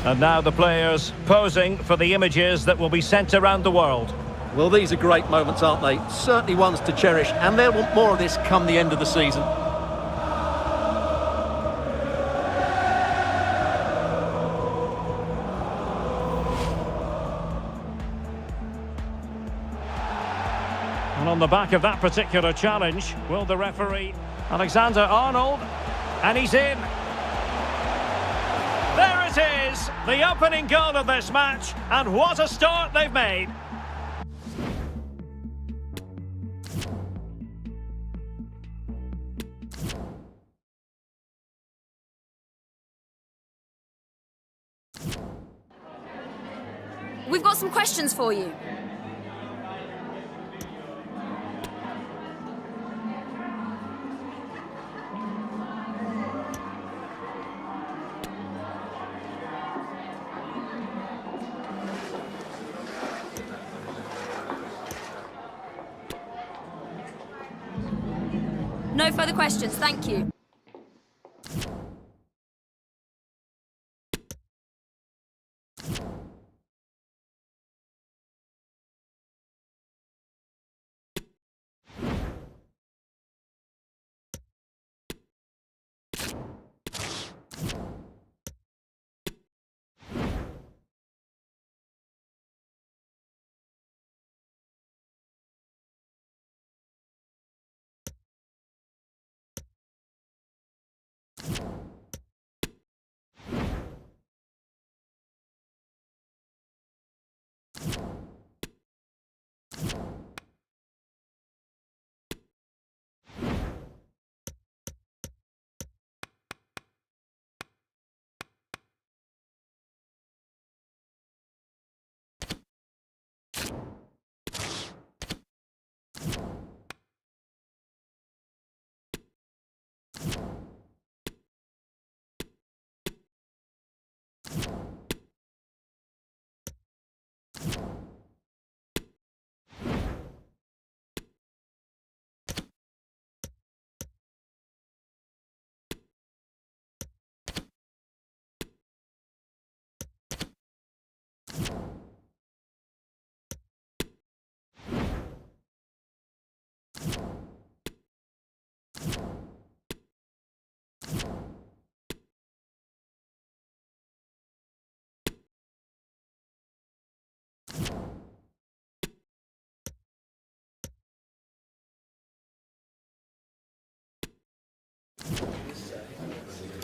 And now the players posing for the images that will be sent around the world. Well, these are great moments, aren't they? Certainly ones to cherish, and they'll want more of this come the end of the season. And on the back of that particular challenge, will the referee... Alexander-Arnold, and he's in. There it is, the opening goal of this match, and what a start they've made. We've got some questions for you. No further questions, thank you.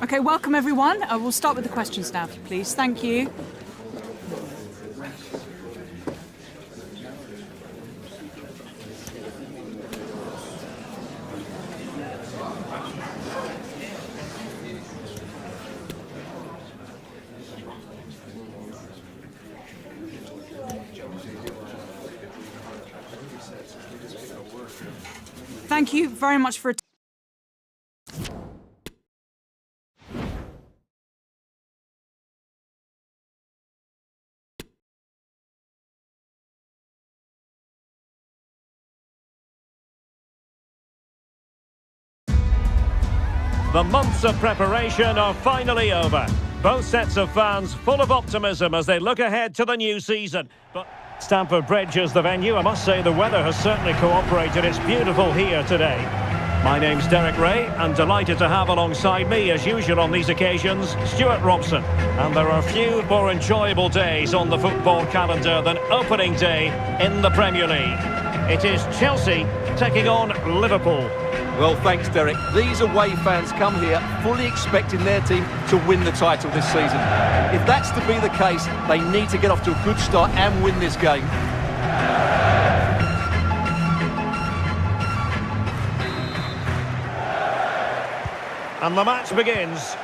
Okay, welcome everyone. We'll start with the questions now, please. Thank you. Thank you very much for The months of preparation are finally over. Both sets of fans full of optimism as they look ahead to the new season. But Stamford Bridge is the venue. I must say the weather has certainly cooperated. It's beautiful here today. My name's Derek Ray. I'm delighted to have alongside me, as usual on these occasions, Stuart Robson. And there are few more enjoyable days on the football calendar than opening day in the Premier League. It is Chelsea taking on Liverpool. Well, thanks, Derek. These away fans come here fully expecting their team to win the title this season. If that's to be the case, they need to get off to a good start and win this game. And the match begins.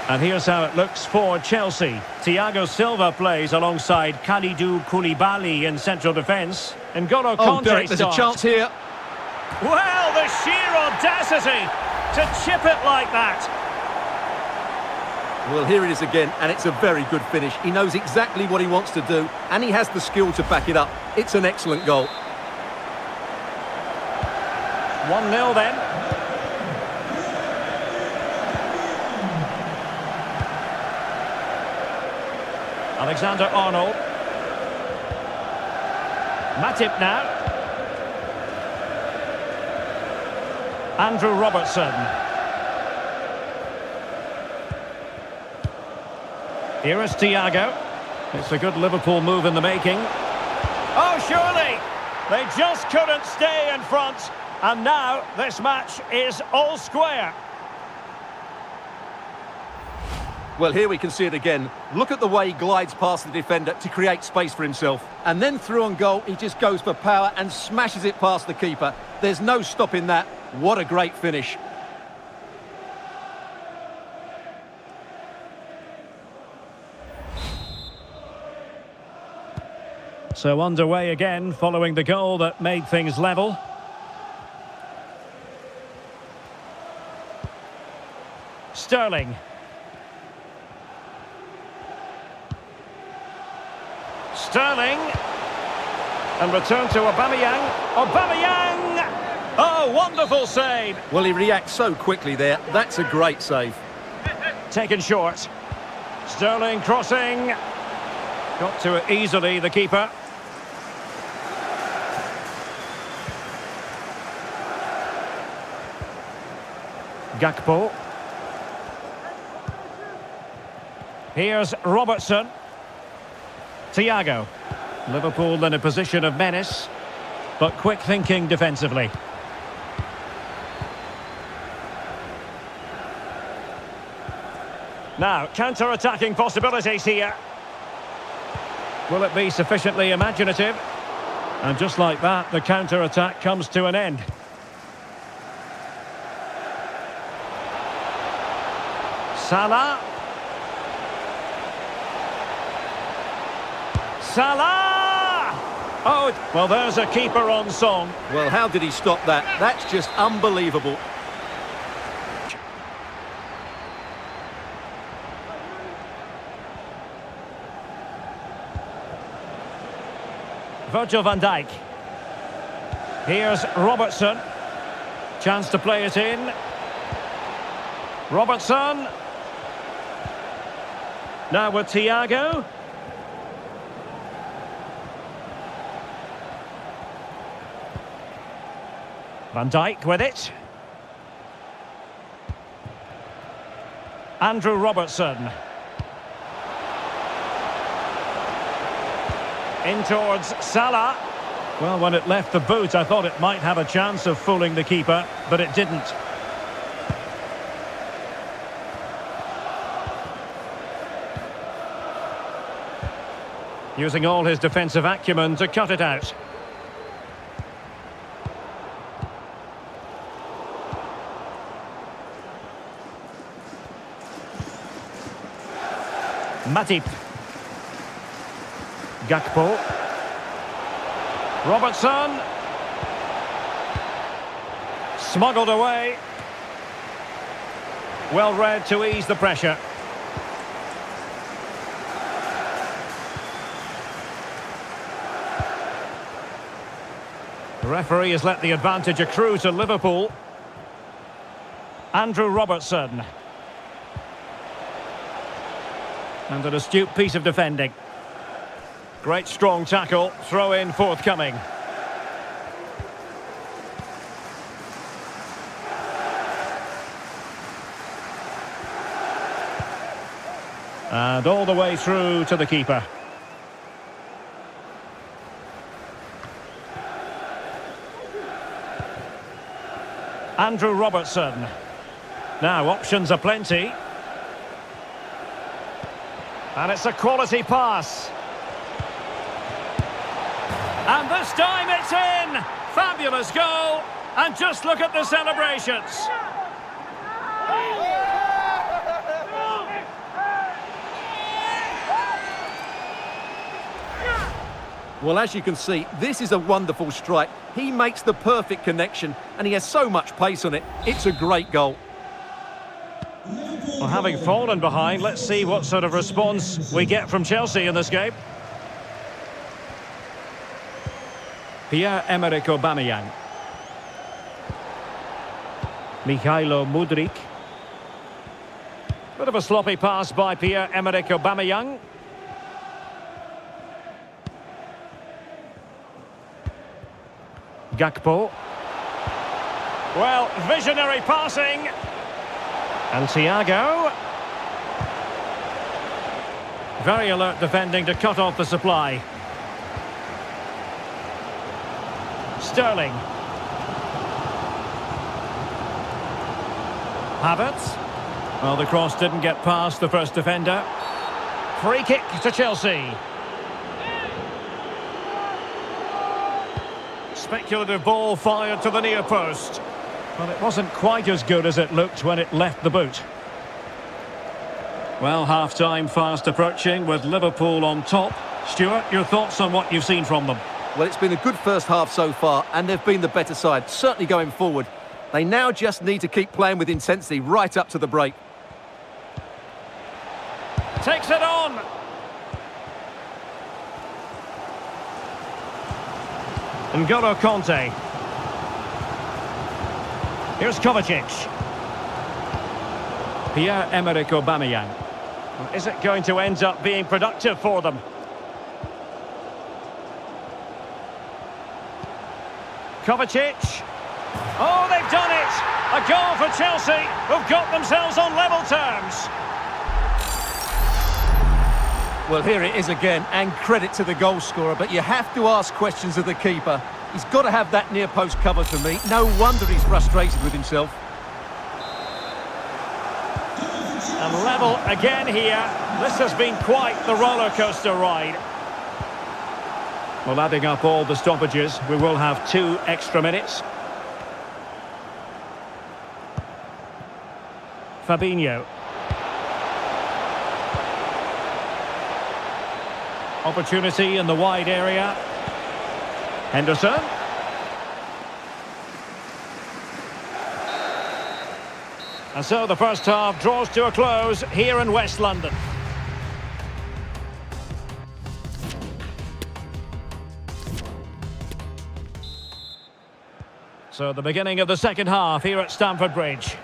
And here's how it looks for Chelsea. Thiago Silva plays alongside Kalidou Koulibaly in central defence. N'Golo Kanté Derek, there's starts. a chance here. Well, the sheer audacity to chip it like that. Well, here it is again, and it's a very good finish. He knows exactly what he wants to do, and he has the skill to back it up. It's an excellent goal. 1-0 then. Alexander-Arnold. Matip now. Andrew Robertson. Here is Thiago. It's a good Liverpool move in the making. Oh, surely! They just couldn't stay in front. And now this match is all square. Well, here we can see it again. Look at the way he glides past the defender to create space for himself. And then through on goal, he just goes for power and smashes it past the keeper. There's no stopping that. What a great finish. So underway again following the goal that made things level. Sterling. Sterling. And return to Aubameyang. Aubameyang! Oh, wonderful save. Well, he reacts so quickly there. That's a great save. Taken short. Sterling crossing. Got to it easily, the keeper. Gakpo. Here's Robertson. Thiago. Liverpool in a position of menace, but quick thinking defensively. Now, counter-attacking possibilities here. Will it be sufficiently imaginative? And just like that, the counter-attack comes to an end. Salah. Salah! Oh, well, there's a keeper on song. Well, how did he stop that? That's just unbelievable. Virgil van Dijk. Here's Robertson. Chance to play it in. Robertson. Now with Thiago. Van Dijk with it. Andrew Robertson. In towards Salah. Well, when it left the boot, I thought it might have a chance of fooling the keeper, but it didn't. Using all his defensive acumen to cut it out. Matip. Gakpo. Robertson. Smuggled away. Well read to ease the pressure. The referee has let the advantage accrue to Liverpool. Andrew Robertson. And an astute piece of defending. Great strong tackle, throw in forthcoming. And all the way through to the keeper. Andrew Robertson. Now options are plenty. And it's a quality pass. And this time it's in! Fabulous goal! And just look at the celebrations. Well, as you can see, this is a wonderful strike. He makes the perfect connection, and he has so much pace on it. It's a great goal. Well, having fallen behind, let's see what sort of response we get from Chelsea in this game. Pierre-Emerick Aubameyang. Mikhailo Mudryk. Bit of a sloppy pass by Pierre-Emerick Aubameyang. Gakpo. Well, visionary passing. And Thiago. Very alert defending to cut off the supply. Sterling. Havertz. Well, the cross didn't get past the first defender. Free kick to Chelsea. Speculative ball fired to the near post. Well, it wasn't quite as good as it looked when it left the boot. Well, half-time fast approaching with Liverpool on top. Stuart, your thoughts on what you've seen from them? Well, it's been a good first half so far, and they've been the better side, certainly going forward. They now just need to keep playing with intensity right up to the break. Takes it on. N'Golo Kanté. Here's Kovacic. Pierre-Emerick Aubameyang. Is it going to end up being productive for them? Kovacic. Oh, they've done it! A goal for Chelsea, who've got themselves on level terms. Well, here it is again, and credit to the goal scorer, but you have to ask questions of the keeper. He's got to have that near post covered for me. No wonder he's frustrated with himself. And level again here. This has been quite the roller coaster ride. Well, adding up all the stoppages, we will have 2 extra minutes. Fabinho. Opportunity in the wide area. Henderson. And so the first half draws to a close here in West London. So the beginning of the second half here at Stamford Bridge.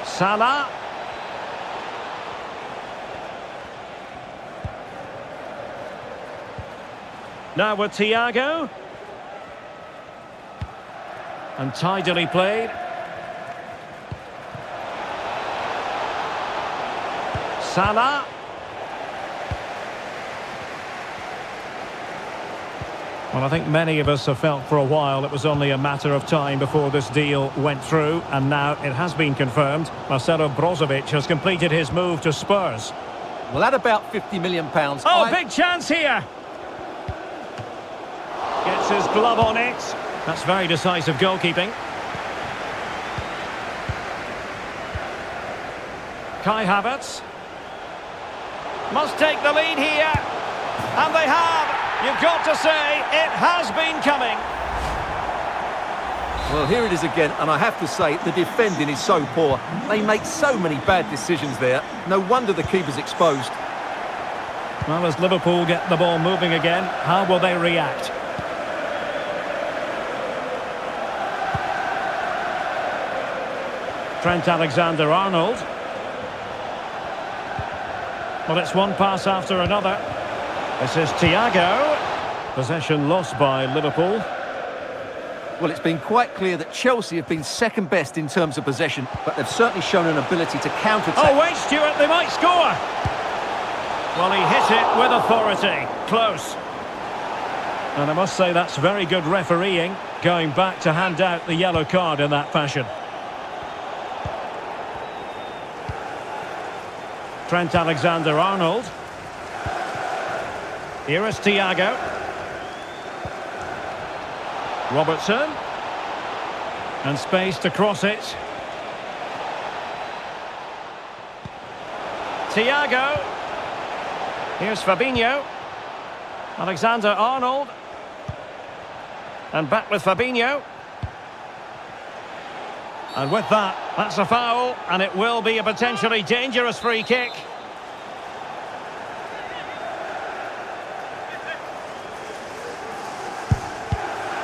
Salah. Now with Thiago. And tidily played. Salah. Well, I think many of us have felt for a while it was only a matter of time before this deal went through, and now it has been confirmed. Marcelo Brozovic has completed his move to Spurs. Well, at about £50 million... Oh, big chance here! Gets his glove on it. That's very decisive goalkeeping. Kai Havertz. Must take the lead here. And they have. You've got to say, it has been coming. Well, here it is again, and I have to say, the defending is so poor. They make so many bad decisions there. No wonder the keeper's exposed. Well, as Liverpool get the ball moving again, how will they react? Trent Alexander-Arnold. Well, it's one pass after another. This is Thiago. Possession lost by Liverpool. Well, it's been quite clear that Chelsea have been second best in terms of possession, but they've certainly shown an ability to counter-attack. Oh, wait, Stuart, they might score! Well, he hit it with authority. Close. And I must say that's very good refereeing, going back to hand out the yellow card in that fashion. Trent Alexander-Arnold. Here is Thiago. Robertson. And space to cross it. Thiago. Here's Fabinho. Alexander-Arnold. And back with Fabinho. And with that, that's a foul, and it will be a potentially dangerous free kick.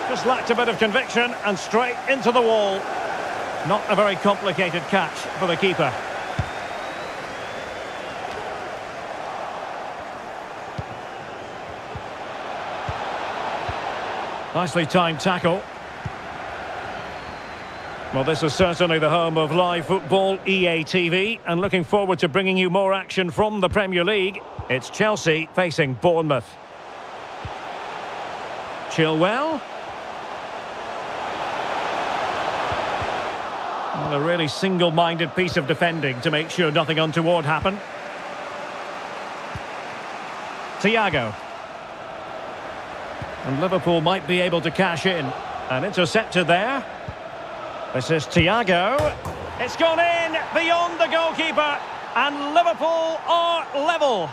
Just lacked a bit of conviction, and straight into the wall. Not a very complicated catch for the keeper. Nicely timed tackle. Well, this is certainly the home of live football, EA TV, and looking forward to bringing you more action from the Premier League. It's Chelsea facing Bournemouth. Chilwell. Well, a really single-minded piece of defending to make sure nothing untoward happened. Thiago. And Liverpool might be able to cash in. And intercepted there. This is Thiago. It's gone in beyond the goalkeeper. And Liverpool are level.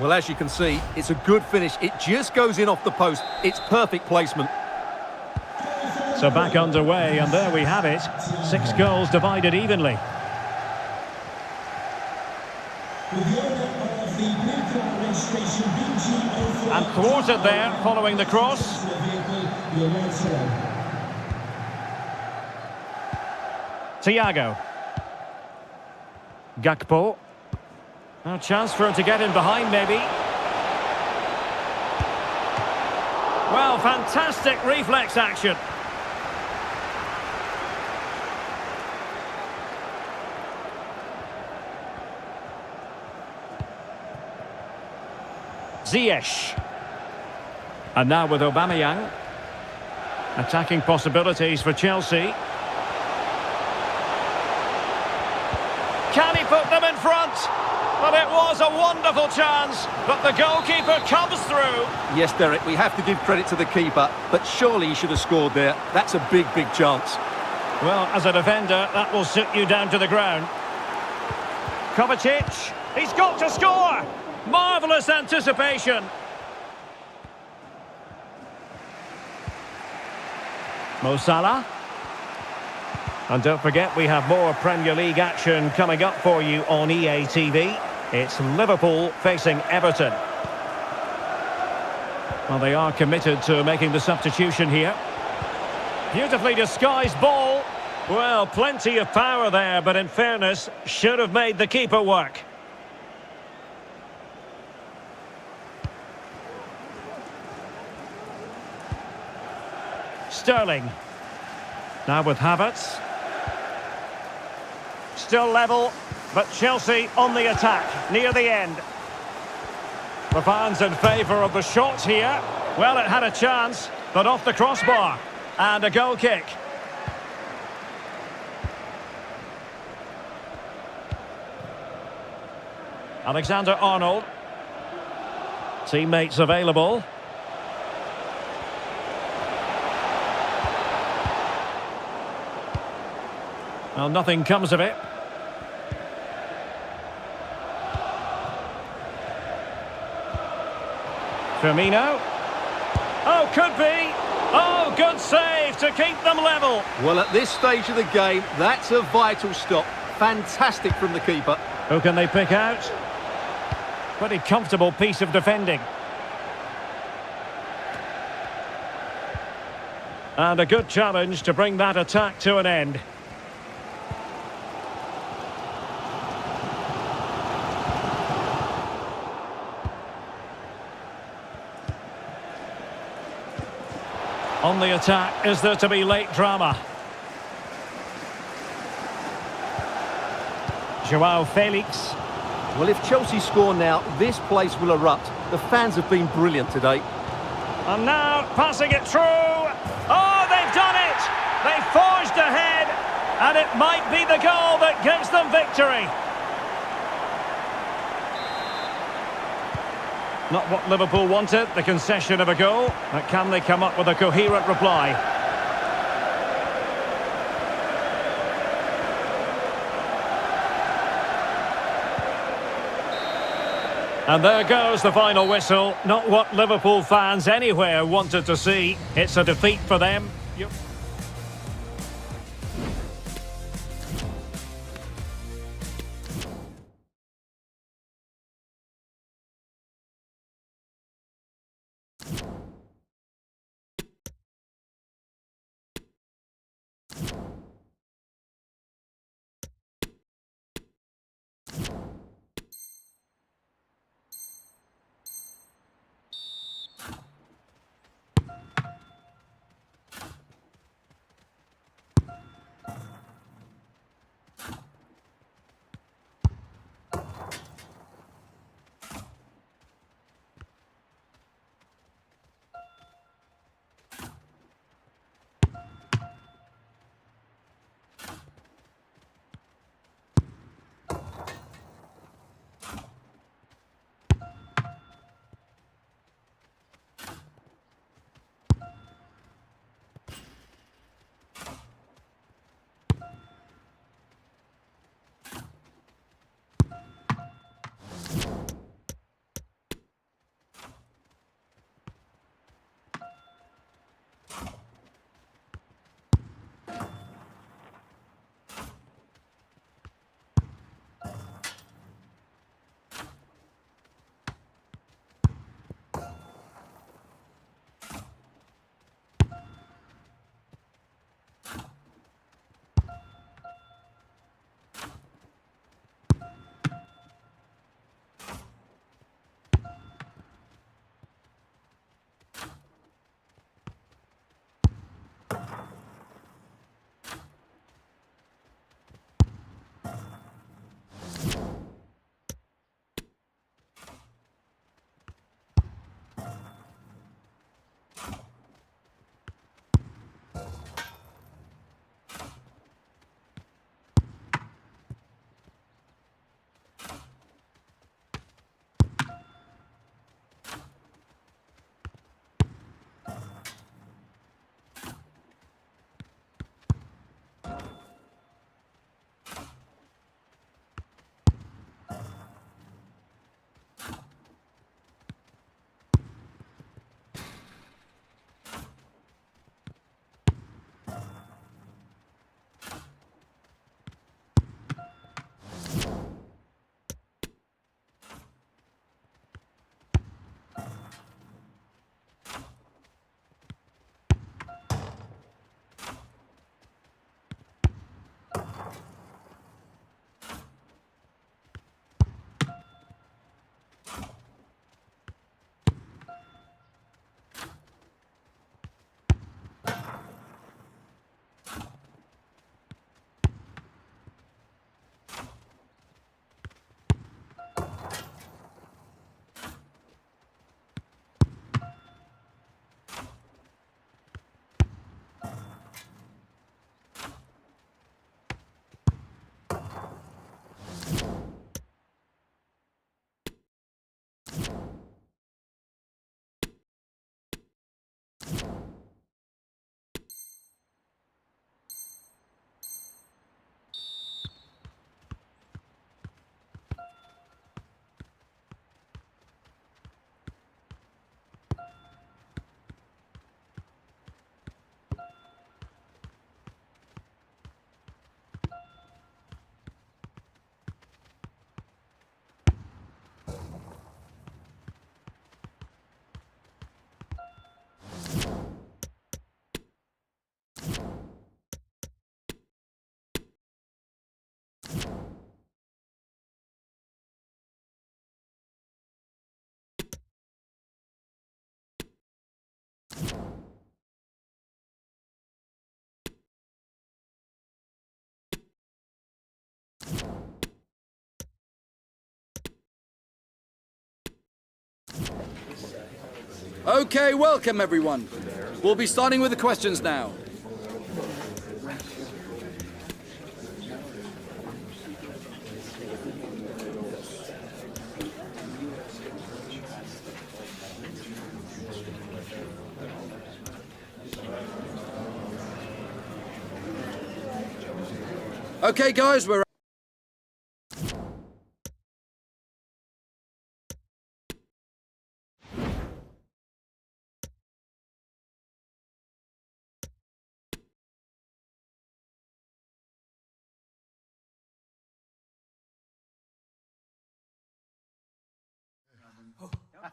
Well, as you can see, it's a good finish. It just goes in off the post. It's perfect placement. So back underway, and there we have it. 6 goals divided evenly. And thwarted there, following the cross. Thiago. Gakpo. A chance for him to get in behind, maybe. Well, fantastic reflex action. Ziyech. And now with Aubameyang. Attacking possibilities for Chelsea. Can he put them in front? Well, it was a wonderful chance, but the goalkeeper comes through. Yes, Derek, we have to give credit to the keeper, but surely he should have scored there. That's a big, big chance. Well, as a defender, that will sit you down to the ground. Kovacic, he's got to score! Marvellous anticipation. Mo Salah. And don't forget, we have more Premier League action coming up for you on EA TV. It's Liverpool facing Everton. Well, they are committed to making the substitution here. Beautifully disguised ball. Well, plenty of power there, but in fairness, should have made the keeper work. Sterling. Now with Havertz. Still level, but Chelsea on the attack, near the end. The fans in favour of the shot here. Well, it had a chance, but off the crossbar. And a goal kick. Alexander-Arnold. Teammates available. Well, nothing comes of it. Firmino. Oh, could be. Oh, good save to keep them level. Well, at this stage of the game, that's a vital stop. Fantastic from the keeper. Who can they pick out? Pretty comfortable piece of defending. And a good challenge to bring that attack to an end. On the attack, is there to be late drama? Joao Felix. Well, if Chelsea score now, this place will erupt. The fans have been brilliant today. And now, passing it through. Oh, they've done it! They forged ahead, and it might be the goal that gives them victory. Not what Liverpool wanted, the concession of a goal. But can they come up with a coherent reply? And there goes the final whistle. Not what Liverpool fans anywhere wanted to see. It's a defeat for them. Okay, welcome everyone. We'll be starting with the questions now. Okay guys, we're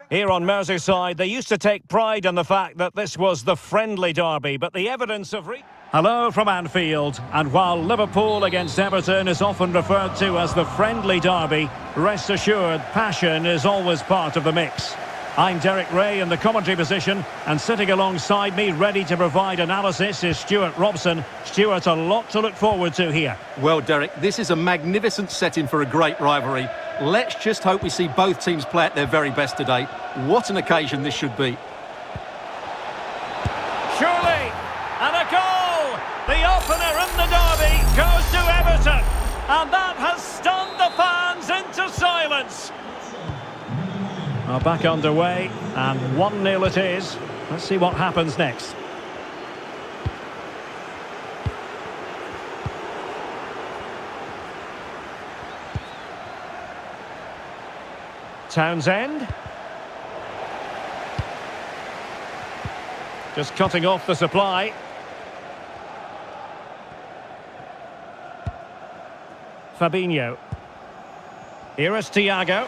Here on Merseyside, they used to take pride in the fact that this was the friendly derby, but the evidence of... Hello from Anfield, and while Liverpool against Everton is often referred to as the friendly derby, rest assured, passion is always part of the mix. I'm Derek Ray in the commentary position, and sitting alongside me, ready to provide analysis, is Stuart Robson. Stuart, a lot to look forward to here. Well, Derek, this is a magnificent setting for a great rivalry. Let's just hope we see both teams play at their very best today. What an occasion this should be. Surely, and a goal! The opener in the derby goes to Everton, and that has stunned the fans into silence. Are back underway, and 1-0 it is. Let's see what happens next. Townsend. Just cutting off the supply. Fabinho. Here is Thiago.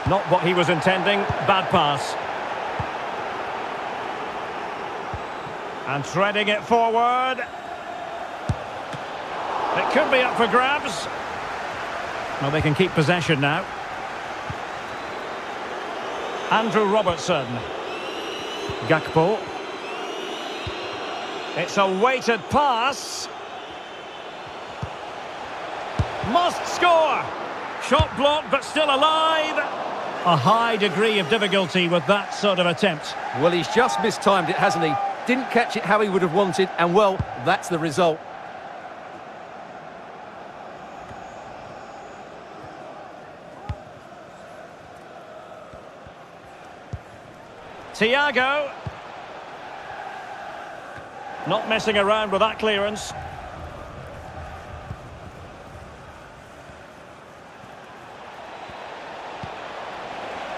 Not what he was intending. Bad pass. And threading it forward. It could be up for grabs. Well, they can keep possession now. Andrew Robertson. Gakpo. It's a weighted pass. Must score. Shot blocked, but still alive. A high degree of difficulty with that sort of attempt. Well, he's just mistimed it, hasn't he? Didn't catch it how he would have wanted, and well, that's the result. Thiago. Not messing around with that clearance.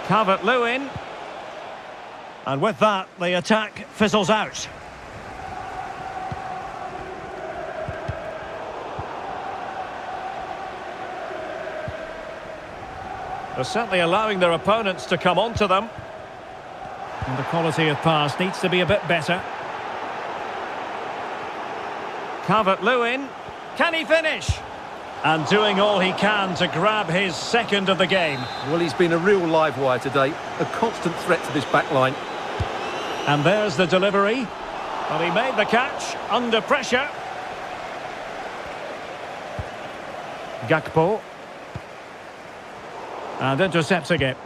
Calvert-Lewin. And with that, the attack fizzles out. They're certainly allowing their opponents to come onto them. And the quality of pass needs to be a bit better. Calvert-Lewin. Can he finish? And doing all he can to grab his second of the game. Well, he's been a real live wire today. A constant threat to this back line. And there's the delivery. Well, he made the catch under pressure. Gakpo. And intercepting it.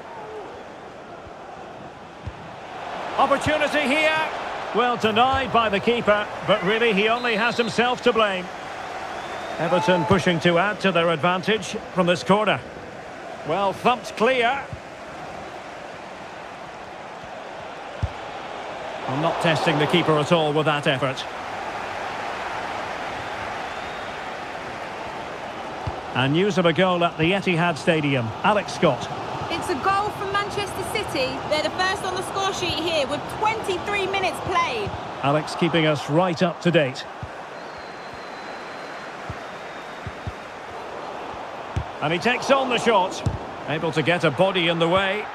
Opportunity here. Well, denied by the keeper, but really he only has himself to blame. Everton pushing to add to their advantage from this corner. Well, thumped clear. I'm not testing the keeper at all with that effort. And news of a goal at the Etihad Stadium. Alex Scott. It's a goal from Manchester City. They're the first on the score sheet here with 23 minutes played. Alex keeping us right up to date. And he takes on the shot. Able to get a body in the way.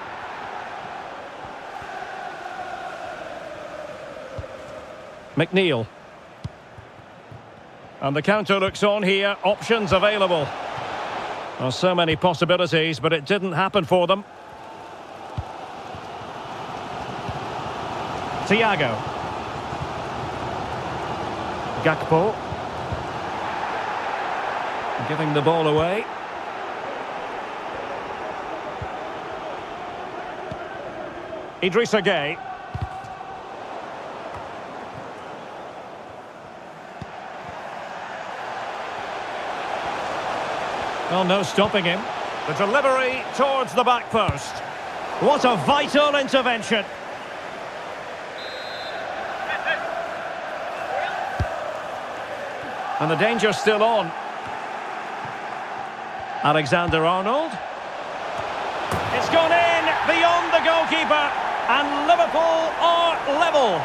McNeil. And the counter looks on here. Options available. Well, so many possibilities, but it didn't happen for them. Thiago. Gakpo. Giving the ball away. Idrissa Gueye. Well, no stopping him. The delivery towards the back post. What a vital intervention. And the danger's still on. Alexander-Arnold. It's gone in beyond the goalkeeper. And Liverpool are level.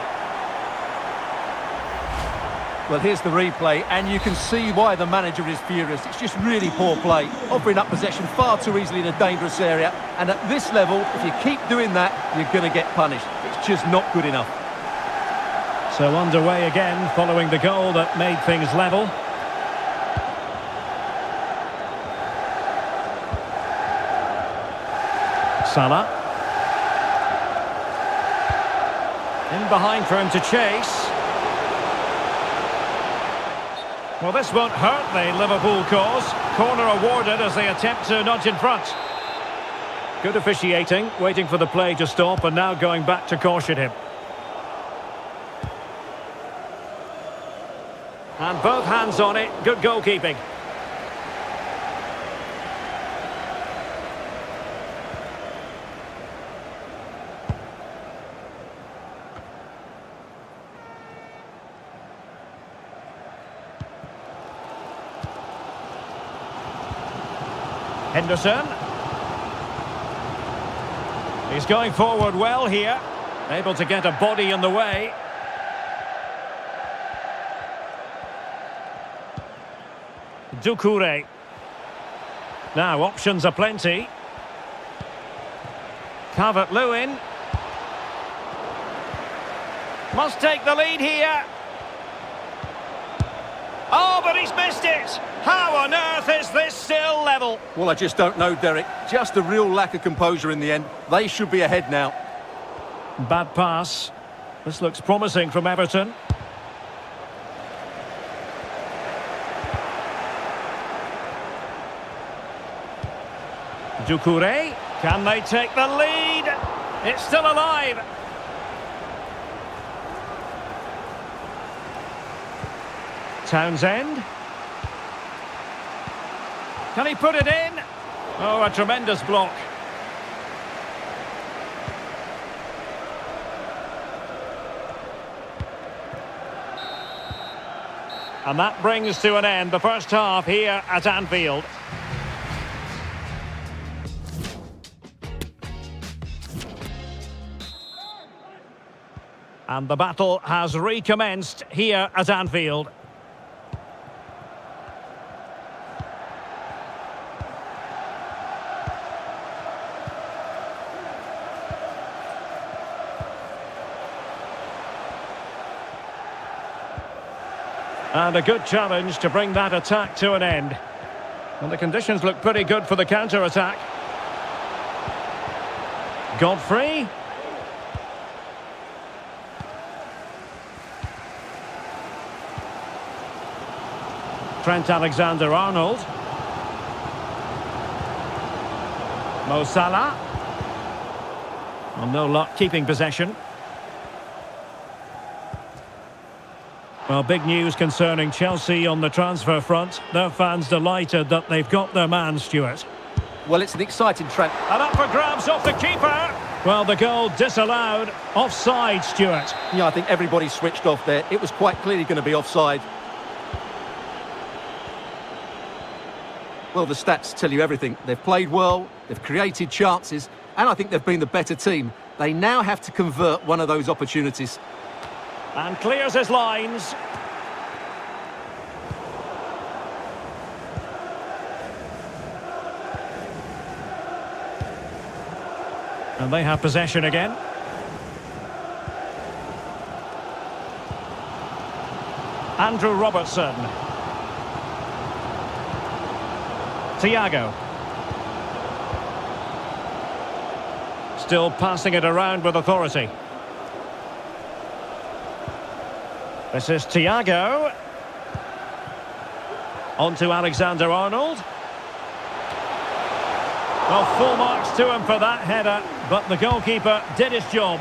Well, here's the replay, and you can see why the manager is furious. It's just really poor play, offering up possession far too easily in a dangerous area. And at this level, if you keep doing that, you're going to get punished. It's just not good enough. So underway again, following the goal that made things level. Salah. In behind for him to chase. Well, this won't hurt the Liverpool cause. Corner awarded as they attempt to nudge in front. Good officiating, waiting for the play to stop and now going back to caution him. And both hands on it, good goalkeeping. Henderson. He's going forward well here. Able to get a body in the way. Doucouré. Now options are plenty. Calvert-Lewin. Must take the lead here. Oh, but he's missed it! How on earth is this still level? Well, I just don't know, Derek. Just a real lack of composure in the end. They should be ahead now. Bad pass. This looks promising from Everton. Doucouré. Can they take the lead? It's still alive. Townsend. Can he put it in? Oh, a tremendous block. And that brings to an end the first half here at Anfield. And the battle has recommenced here at Anfield. And a good challenge to bring that attack to an end. And the conditions look pretty good for the counter-attack. Godfrey. Trent Alexander-Arnold. Mo Salah. Well, no luck keeping possession. Well, big news concerning Chelsea on the transfer front. Their fans delighted that they've got their man, Stuart. Well, it's an exciting trend. And up for grabs off the keeper. Well, the goal disallowed. Offside, Stuart. Yeah, I think everybody switched off there. It was quite clearly going to be offside. Well, the stats tell you everything. They've played well, they've created chances, and I think they've been the better team. They now have to convert one of those opportunities. And clears his lines. And they have possession again. Andrew Robertson. Thiago. Still passing it around with authority. This is Thiago. On to Alexander-Arnold. Well, full marks to him for that header, but the goalkeeper did his job.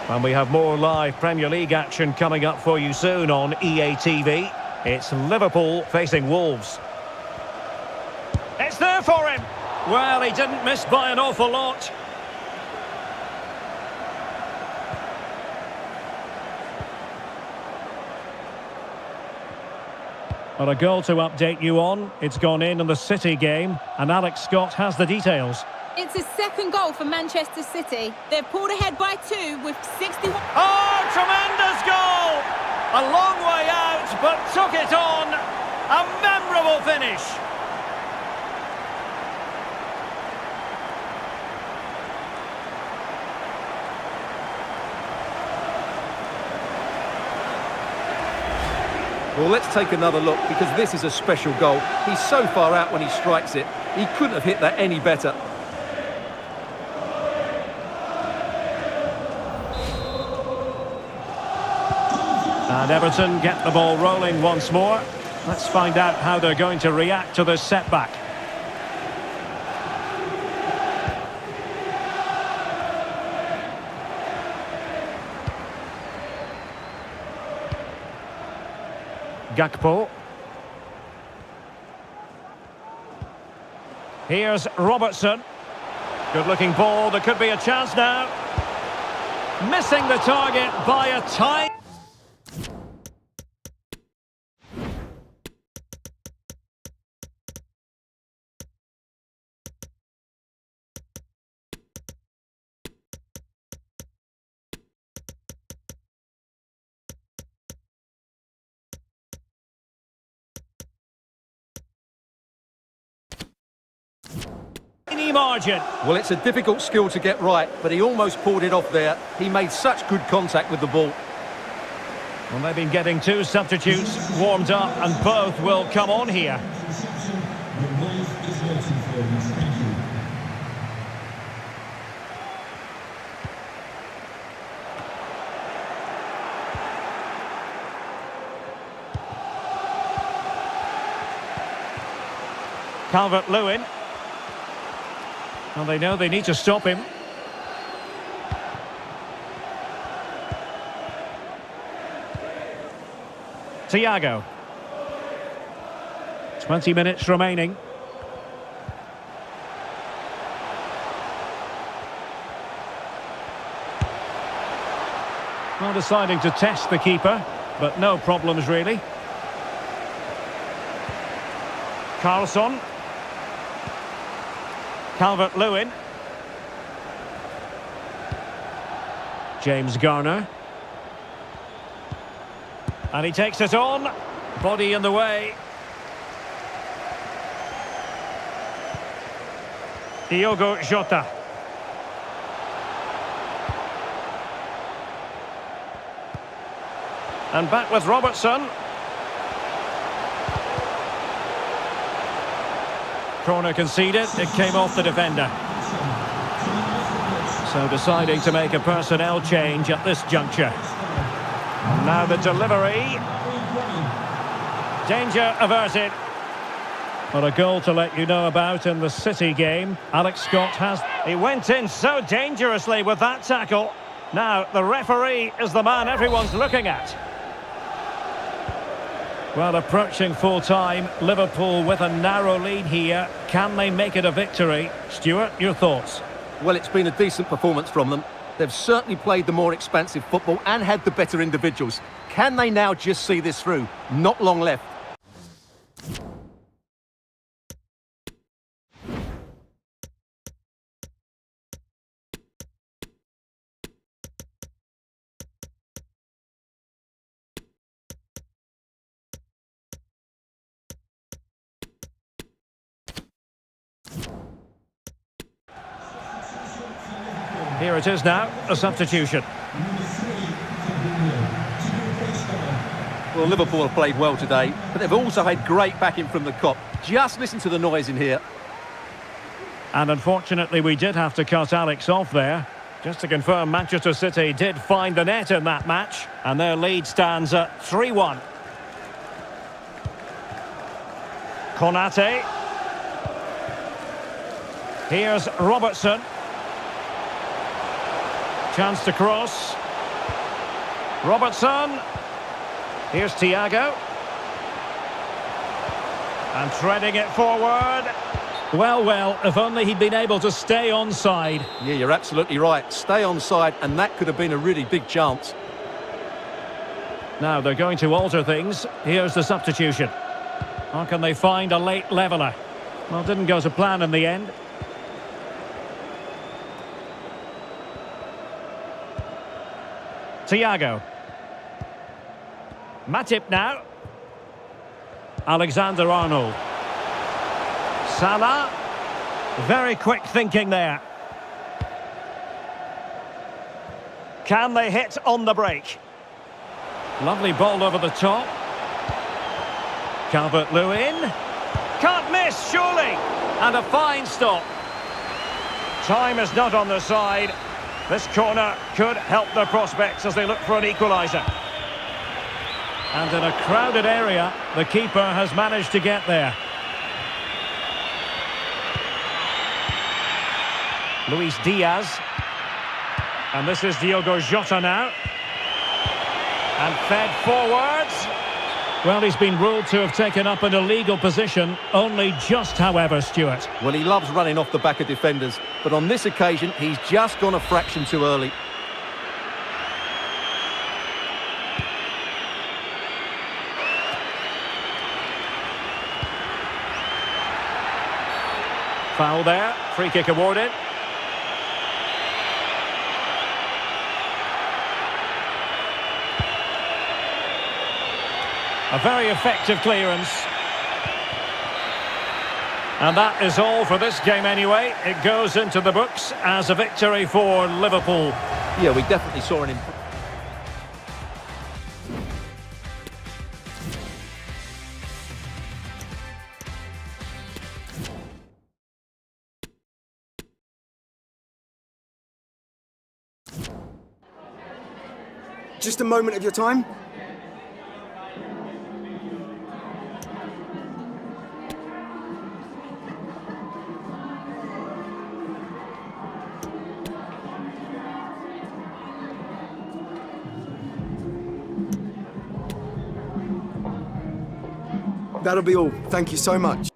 And we have more live Premier League action coming up for you soon on EA TV. It's Liverpool facing Wolves. It's there for him. Well, he didn't miss by an awful lot. Well, a goal to update you on. It's gone in the City game, and Alex Scott has the details. It's his second goal for Manchester City. They've pulled ahead by 2 with 61... Oh, tremendous goal! A long way out, but took it on. A memorable finish. Well, let's take another look, because this is a special goal. He's so far out when he strikes it. He couldn't have hit that any better. And Everton get the ball rolling once more. Let's find out how they're going to react to this setback. Gakpo. Here's Robertson. Good-looking ball. There could be a chance now. Missing the target by a tiny... margin. Well, it's a difficult skill to get right, but he almost pulled it off there. He made such good contact with the ball. Well, they've been getting 2 substitutes warmed up, and both will come on here. Your wife is waiting for you. Thank you. Calvert-Lewin. Well, they know they need to stop him. Thiago. 20 minutes remaining. Well, deciding to test the keeper, but no problems really. Carlson. Calvert-Lewin. James Garner. And he takes it on. Body in the way. Diogo Jota. And back with Robertson. Corner conceded, it came off the defender. So deciding to make a personnel change at this juncture. And now the delivery. Danger averted. But a goal to let you know about in the City game. Alex Scott has... He went in so dangerously with that tackle. Now, the referee is the man everyone's looking at. Well, approaching full-time, Liverpool with a narrow lead here. Can they make it a victory? Stuart, your thoughts? Well, it's been a decent performance from them. They've certainly played the more expansive football and had the better individuals. Can they now just see this through? Not long left. Here it is now, a substitution. Well, Liverpool have played well today, but they've also had great backing from the Kop. Just listen to the noise in here. And unfortunately, we did have to cut Alex off there. Just to confirm, Manchester City did find the net in that match, and their lead stands at 3-1. Konate. Here's Robertson. Chance to cross. Robertson. Here's Thiago. And treading it forward. Well, if only he'd been able to stay onside. Yeah, you're absolutely right. Stay onside, and that could have been a really big chance. Now they're going to alter things. Here's the substitution. How can they find a late leveller? Well, it didn't go to plan in the end. Thiago. Matip now. Alexander-Arnold. Salah. Very quick thinking there. Can they hit on the break? Lovely ball over the top. Calvert-Lewin. Can't miss, surely. And a fine stop. Time is not on their side. This corner could help their prospects as they look for an equaliser. And in a crowded area, the keeper has managed to get there. Luis Diaz. And this is Diogo Jota now. And fed forwards. Well, he's been ruled to have taken up an illegal position, only just, however, Stuart. Well, he loves running off the back of defenders, but on this occasion, he's just gone a fraction too early. Foul there, free kick awarded. A very effective clearance. And that is all for this game anyway. It goes into the books as a victory for Liverpool. Yeah, we definitely saw an improvement. Just a moment of your time. That'll be all. Thank you so much.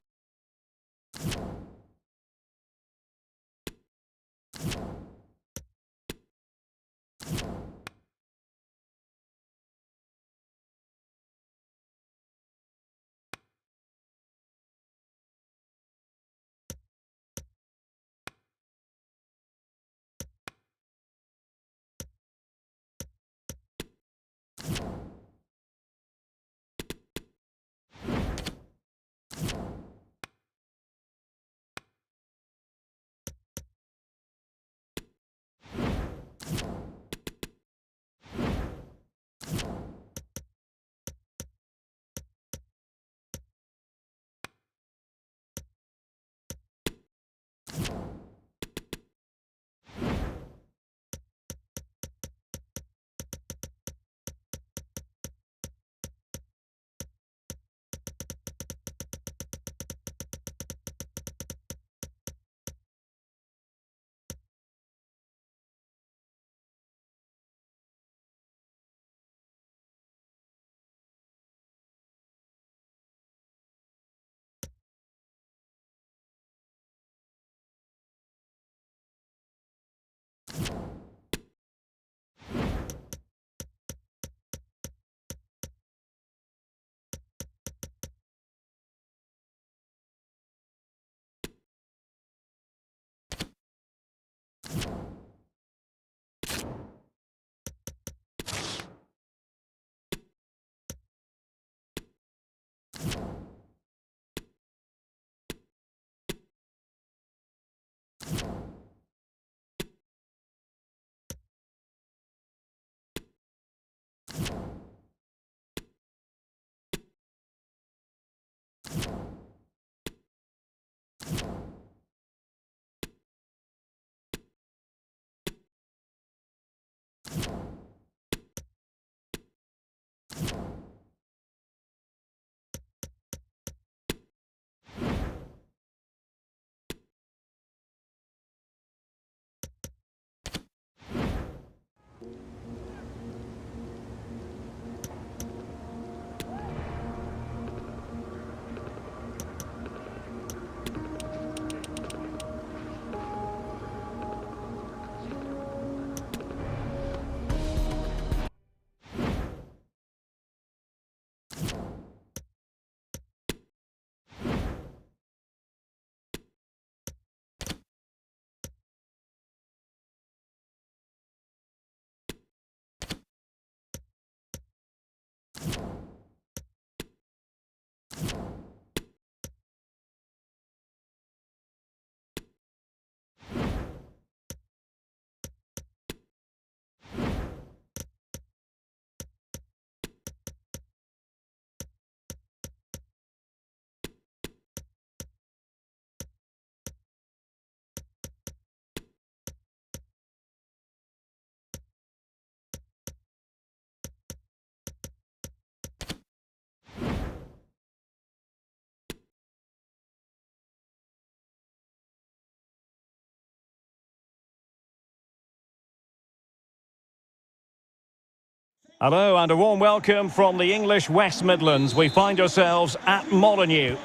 Hello and a warm welcome from the English West Midlands. We find ourselves at Molineux.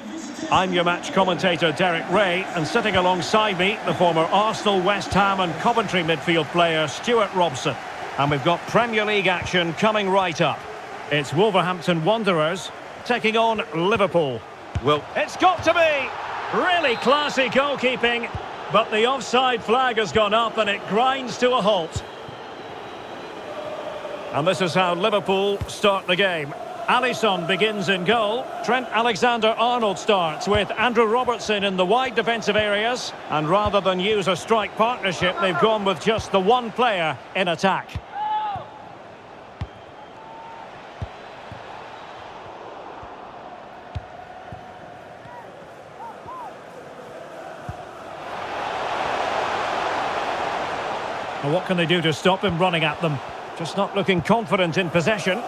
I'm your match commentator Derek Ray, and sitting alongside me, the former Arsenal, West Ham and Coventry midfield player Stuart Robson. And we've got Premier League action coming right up. It's Wolverhampton Wanderers taking on Liverpool. Well, It's got to be! Really classy goalkeeping, but the offside flag has gone up and it grinds to a halt. And this is how Liverpool start the game. Alisson begins in goal. Trent Alexander-Arnold starts with Andrew Robertson in the wide defensive areas. And rather than use a strike partnership, they've gone with just the one player in attack. Well, what can they do to stop him running at them? Just not looking confident in possession.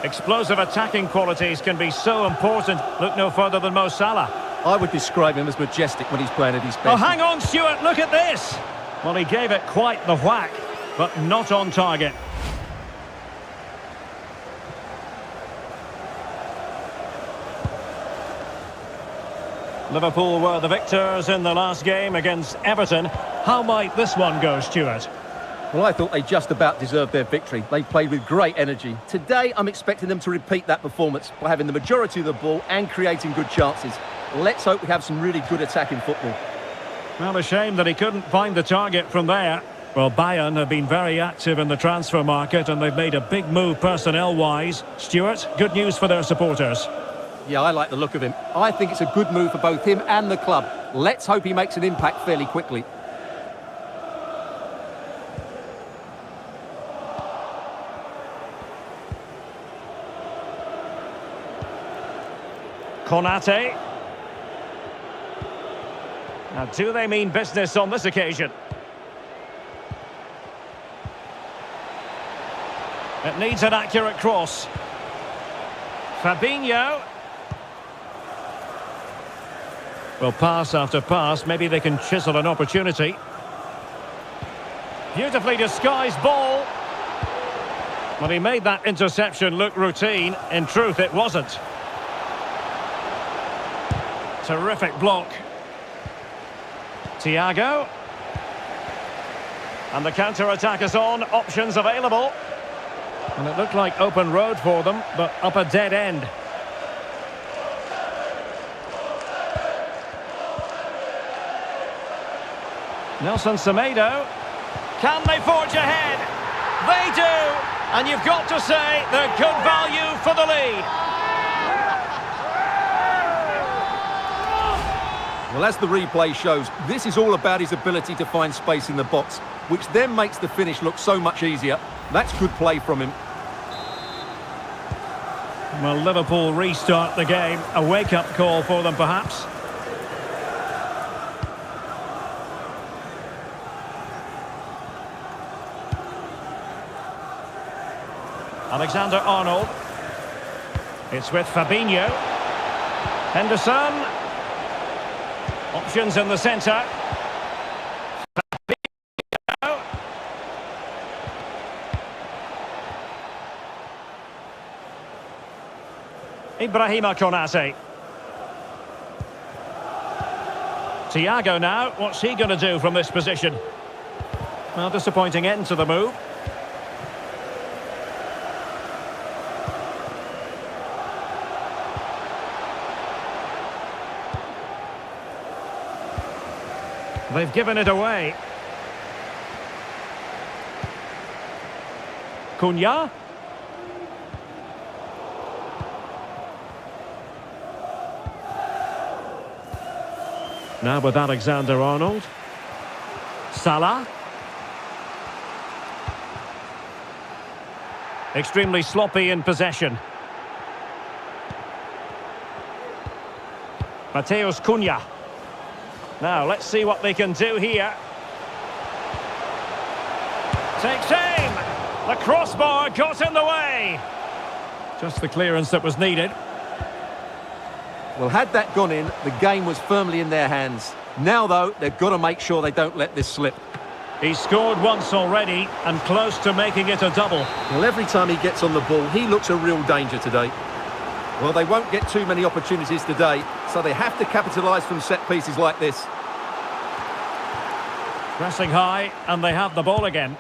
Explosive attacking qualities can be so important. Look no further than Mo Salah. I would describe him as majestic when he's playing at his best. Oh, hang on, Stuart, look at this! Well, he gave it quite the whack, but not on target. Liverpool were the victors in the last game against Everton. How might this one go, Stuart? Well, I thought they just about deserved their victory. They played with great energy. Today, I'm expecting them to repeat that performance by having the majority of the ball and creating good chances. Let's hope we have some really good attacking football. Well, a shame that he couldn't find the target from there. Well, Bayern have been very active in the transfer market and they've made a big move personnel-wise. Stuart, good news for their supporters. Yeah, I like the look of him. I think it's a good move for both him and the club. Let's hope he makes an impact fairly quickly. Konate. Now, do they mean business on this occasion? It needs an accurate cross. Fabinho. Well, pass after pass, maybe they can chisel an opportunity. Beautifully disguised ball. Well, he made that interception look routine. In truth, it wasn't. Terrific block. Thiago. And the counter-attack is on. Options available. And it looked like open road for them, but up a dead end. Nelson Semedo. Can they forge ahead? They do! And you've got to say they're good value for the lead. Well, as the replay shows, this is all about his ability to find space in the box, which then makes the finish look so much easier. That's good play from him. Well, Liverpool restart the game. A wake-up call for them, perhaps. Alexander-Arnold. It's with Fabinho. Henderson. Options in the centre. Fabinho. Ibrahima Konate. Thiago now. What's he going to do from this position? Well, disappointing end to the move. They've given it away. Cunha. Now with Alexander-Arnold. Salah. Extremely sloppy in possession. Matheus Cunha. Now, let's see what they can do here. Takes aim. The crossbar got in the way. Just the clearance that was needed. Well, had that gone in, the game was firmly in their hands. Now, though, they've got to make sure they don't let this slip. He's scored once already and close to making it a double. Well, every time he gets on the ball, he looks a real danger today. Well, they won't get too many opportunities today, so they have to capitalise from set pieces like this. Pressing high, and they have the ball again.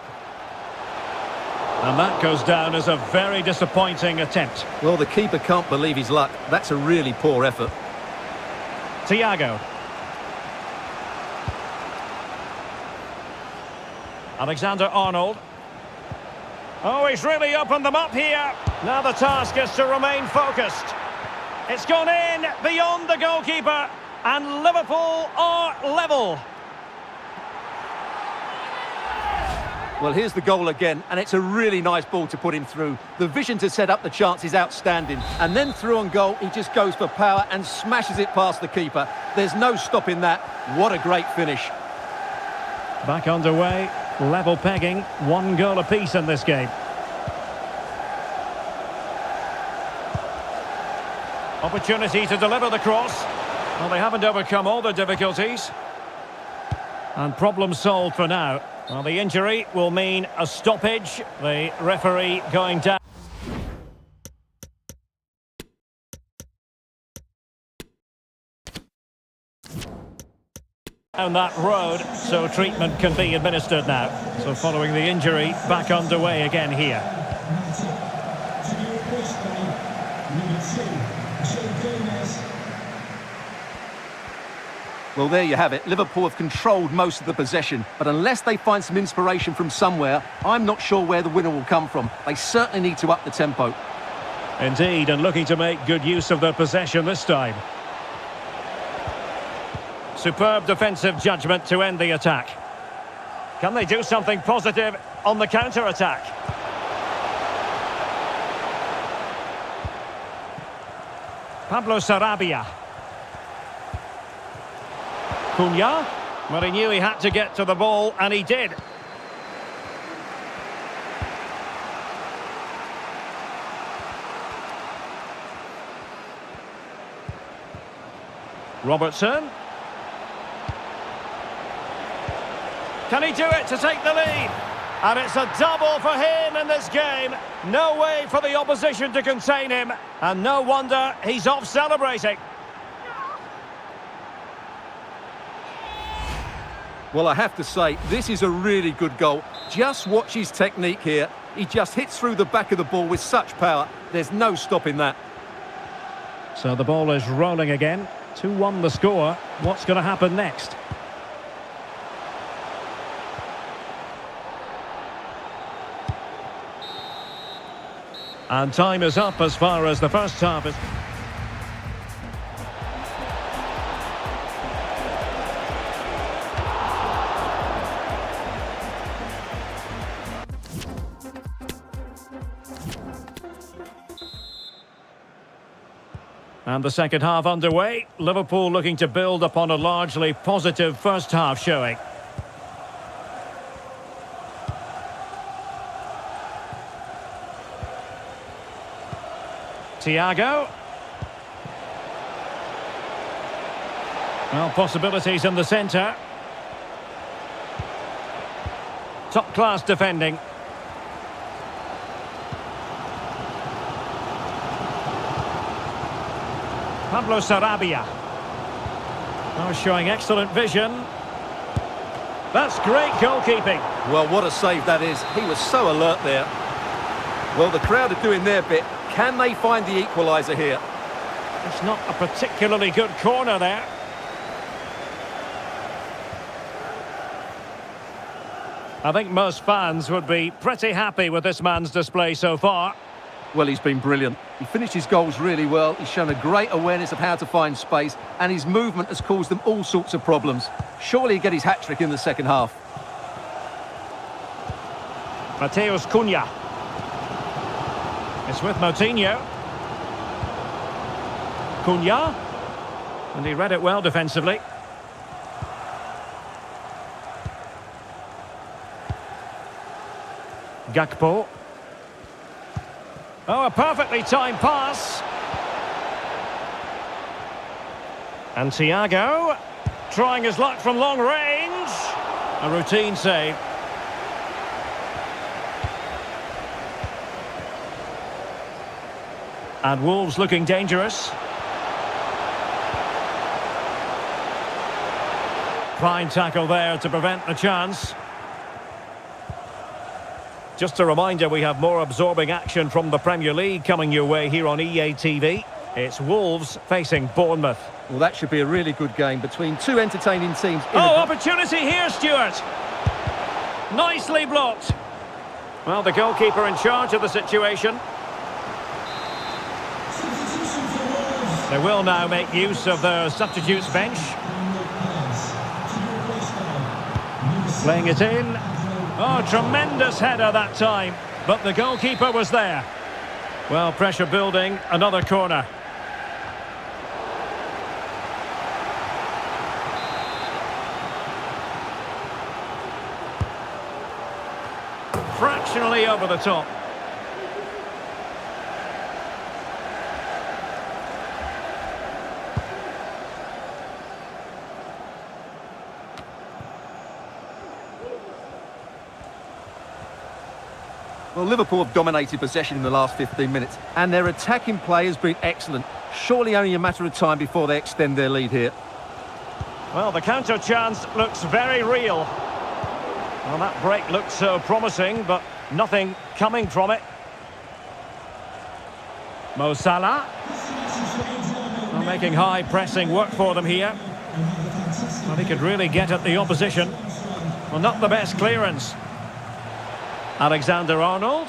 And that goes down as a very disappointing attempt. Well, the keeper can't believe his luck. That's a really poor effort. Thiago. Alexander-Arnold. Oh, he's really opened them up here. Now the task is to remain focused. It's gone in beyond the goalkeeper, and Liverpool are level. Well, here's the goal again, and it's a really nice ball to put him through. The vision to set up the chance is outstanding. And then through on goal, he just goes for power and smashes it past the keeper. There's no stopping that. What a great finish. Back underway, level pegging, 1 goal apiece in this game. Opportunity to deliver the cross. Well, they haven't overcome all the difficulties. And problem solved for now. Well, the injury will mean a stoppage. The referee going down. Down that road, so treatment can be administered now. So following the injury, back underway again here. Well, there you have it. Liverpool have controlled most of the possession, but unless they find some inspiration from somewhere, I'm not sure where the winner will come from. They certainly need to up the tempo. Indeed, and looking to make good use of their possession this time. Superb defensive judgment to end the attack. Can they do something positive on the counter-attack? Pablo Sarabia. Cunha. Well, he knew he had to get to the ball, and he did. Robertson. Can he do it to take the lead? And it's a double for him in this game. No way for the opposition to contain him. And no wonder he's off celebrating. Well, I have to say, this is a really good goal. Just watch his technique here. He just hits through the back of the ball with such power. There's no stopping that. So the ball is rolling again. 2-1 the score. What's going to happen next? And time is up as far as the first half is... And the second half underway. Liverpool looking to build upon a largely positive first half showing. Thiago. Well, possibilities in the centre. Top-class defending. Pablo Sarabia. Oh, showing excellent vision. That's great goalkeeping. Well, what a save that is. He was so alert there. Well, the crowd are doing their bit. Can they find the equaliser here? It's not a particularly good corner there. I think most fans would be pretty happy with this man's display so far. Well, he's been brilliant. He finished his goals really well. He's shown a great awareness of how to find space, and his movement has caused them all sorts of problems. Surely he'll get his hat-trick in the second half. Mateus Cunha. It's with Moutinho. Cunha. And he read it well defensively. Gakpo. Oh, a perfectly timed pass. And Thiago, trying his luck from long range. A routine save. And Wolves looking dangerous. Fine tackle there to prevent the chance. Just a reminder, we have more absorbing action from the Premier League coming your way here on EA TV. It's Wolves facing Bournemouth. Well, that should be a really good game between two entertaining teams. Opportunity here, Stuart. Nicely blocked. Well, the goalkeeper in charge of the situation. They will now make use of their substitutes bench. Playing it in. Oh, tremendous header that time. But the goalkeeper was there. Well, pressure building. Another corner. Fractionally over the top. Well, Liverpool have dominated possession in the last 15 minutes, and their attacking play has been excellent. Surely only a matter of time before they extend their lead here. Well, the counter chance looks very real. Well, that break looked so promising, but nothing coming from it. Mo Salah. Well, making high pressing work for them here. Well, he could really get at the opposition. Well, not the best clearance. Alexander-Arnold.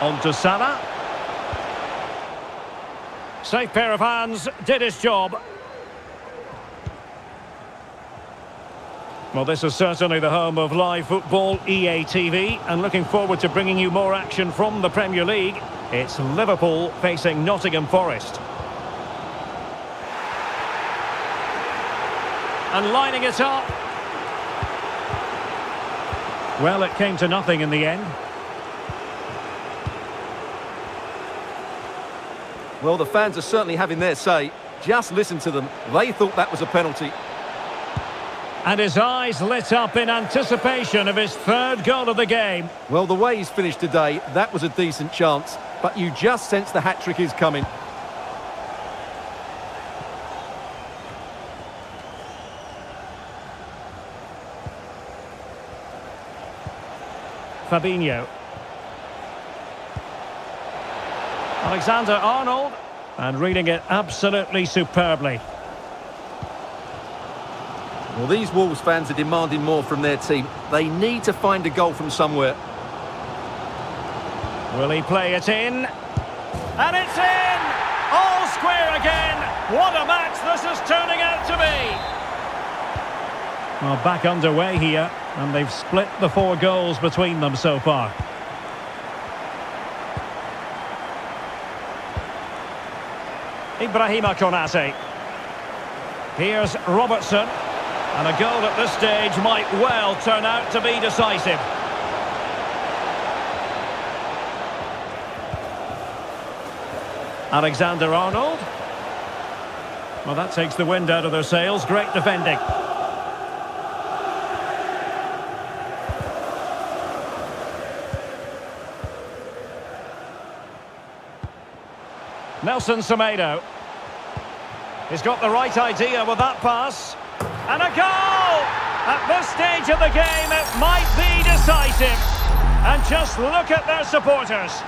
On to Salah. Safe pair of hands, did his job. Well, this is certainly the home of live football, EA TV, and looking forward to bringing you more action from the Premier League. It's Liverpool facing Nottingham Forest. And lining it up. Well, it came to nothing in the end. Well, the fans are certainly having their say. Just listen to them. They thought that was a penalty. And his eyes lit up in anticipation of his third goal of the game. Well, the way he's finished today, that was a decent chance. But you just sense the hat-trick is coming. Fabinho. Alexander-Arnold. And reading it absolutely superbly. Well, these Wolves fans are demanding more from their team. They need to find a goal from somewhere. Will he play it in? And it's in! All square again! What a match this is turning out to be! Well, back underway here, and they've split the 4 goals between them so far. Ibrahima Konate. Here's Robertson. And a goal at this stage might well turn out to be decisive. Alexander-Arnold. Well, that takes the wind out of their sails. Great defending. Nelson Semedo. He's got the right idea with that pass. And a goal! At this stage of the game, it might be decisive. And just look at their supporters.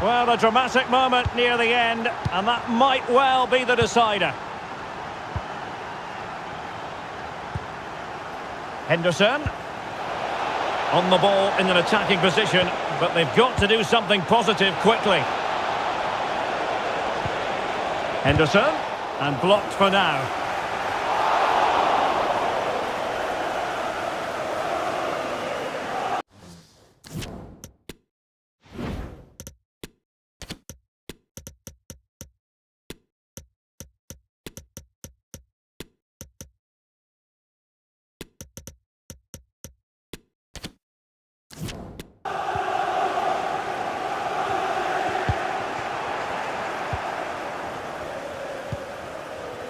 Well, a dramatic moment near the end, and that might well be the decider. Henderson. On the ball in an attacking position, but they've got to do something positive quickly. Henderson, and blocked for now.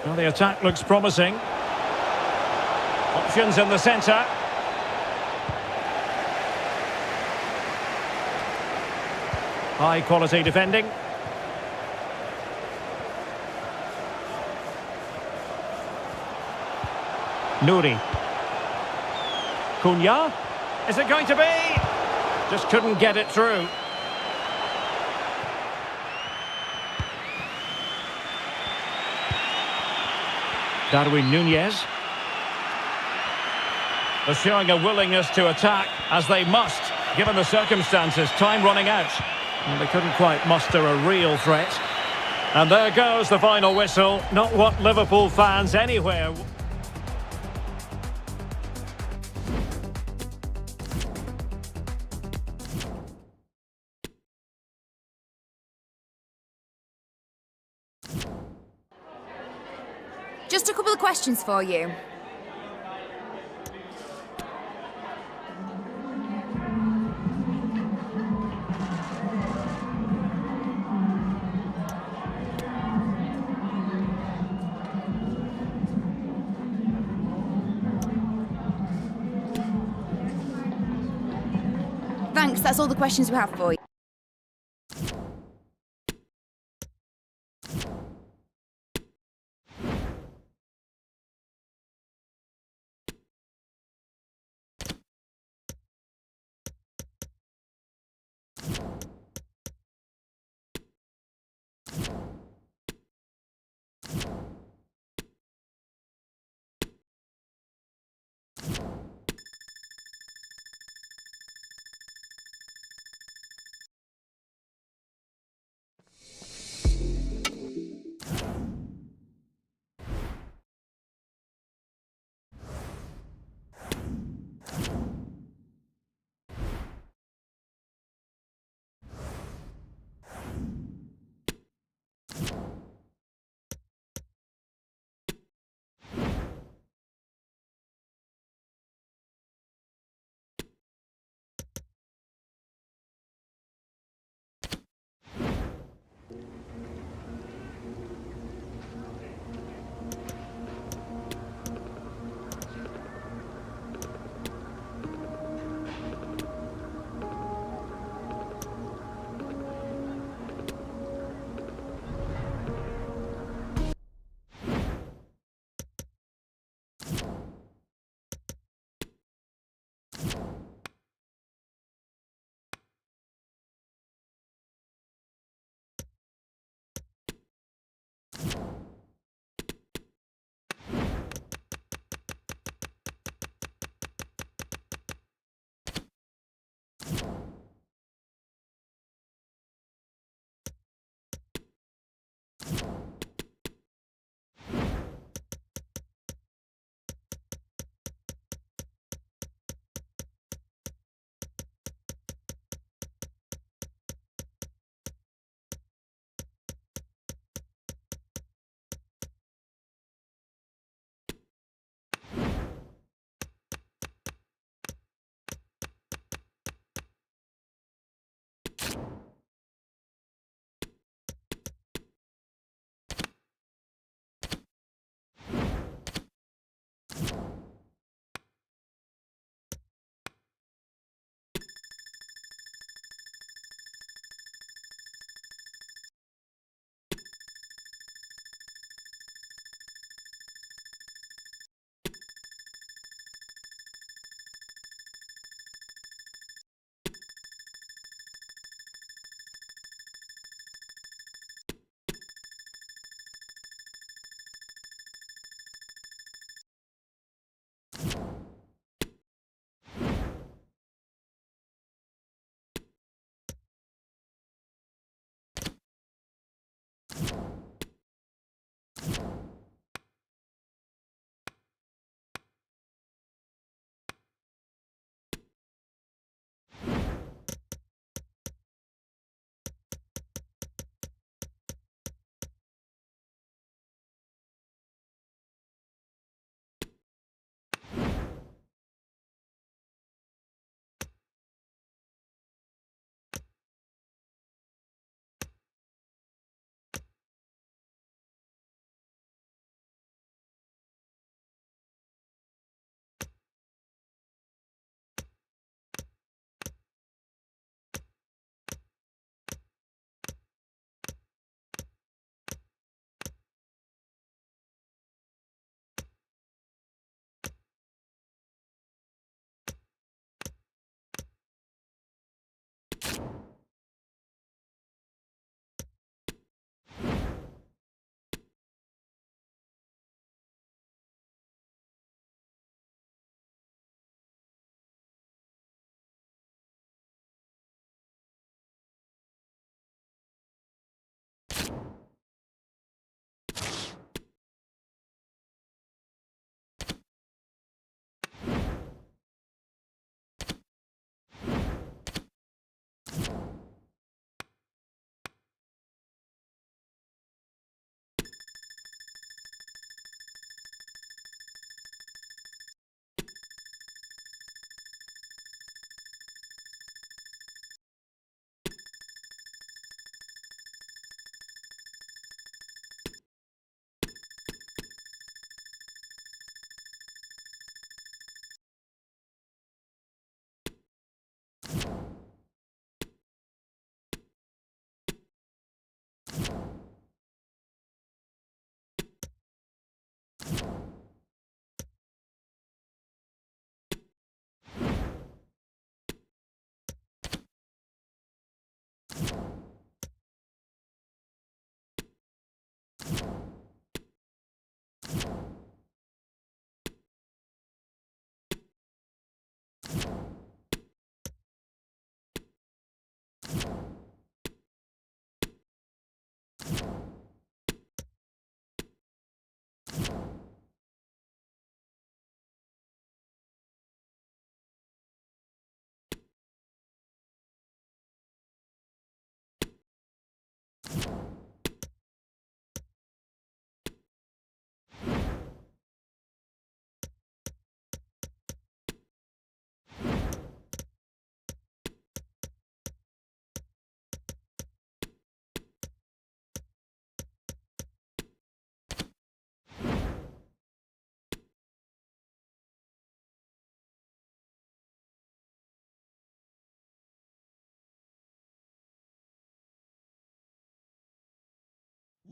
Well, the attack looks promising. Options in the centre. High quality defending. Nouri. Cunha. Is it going to be? Just couldn't get it through. Darwin Nunez. They're showing a willingness to attack, as they must, given the circumstances. Time running out. And they couldn't quite muster a real threat. And there goes the final whistle. Not what Liverpool fans anywhere... Just a couple of questions for you. Thanks, that's all the questions we have for you.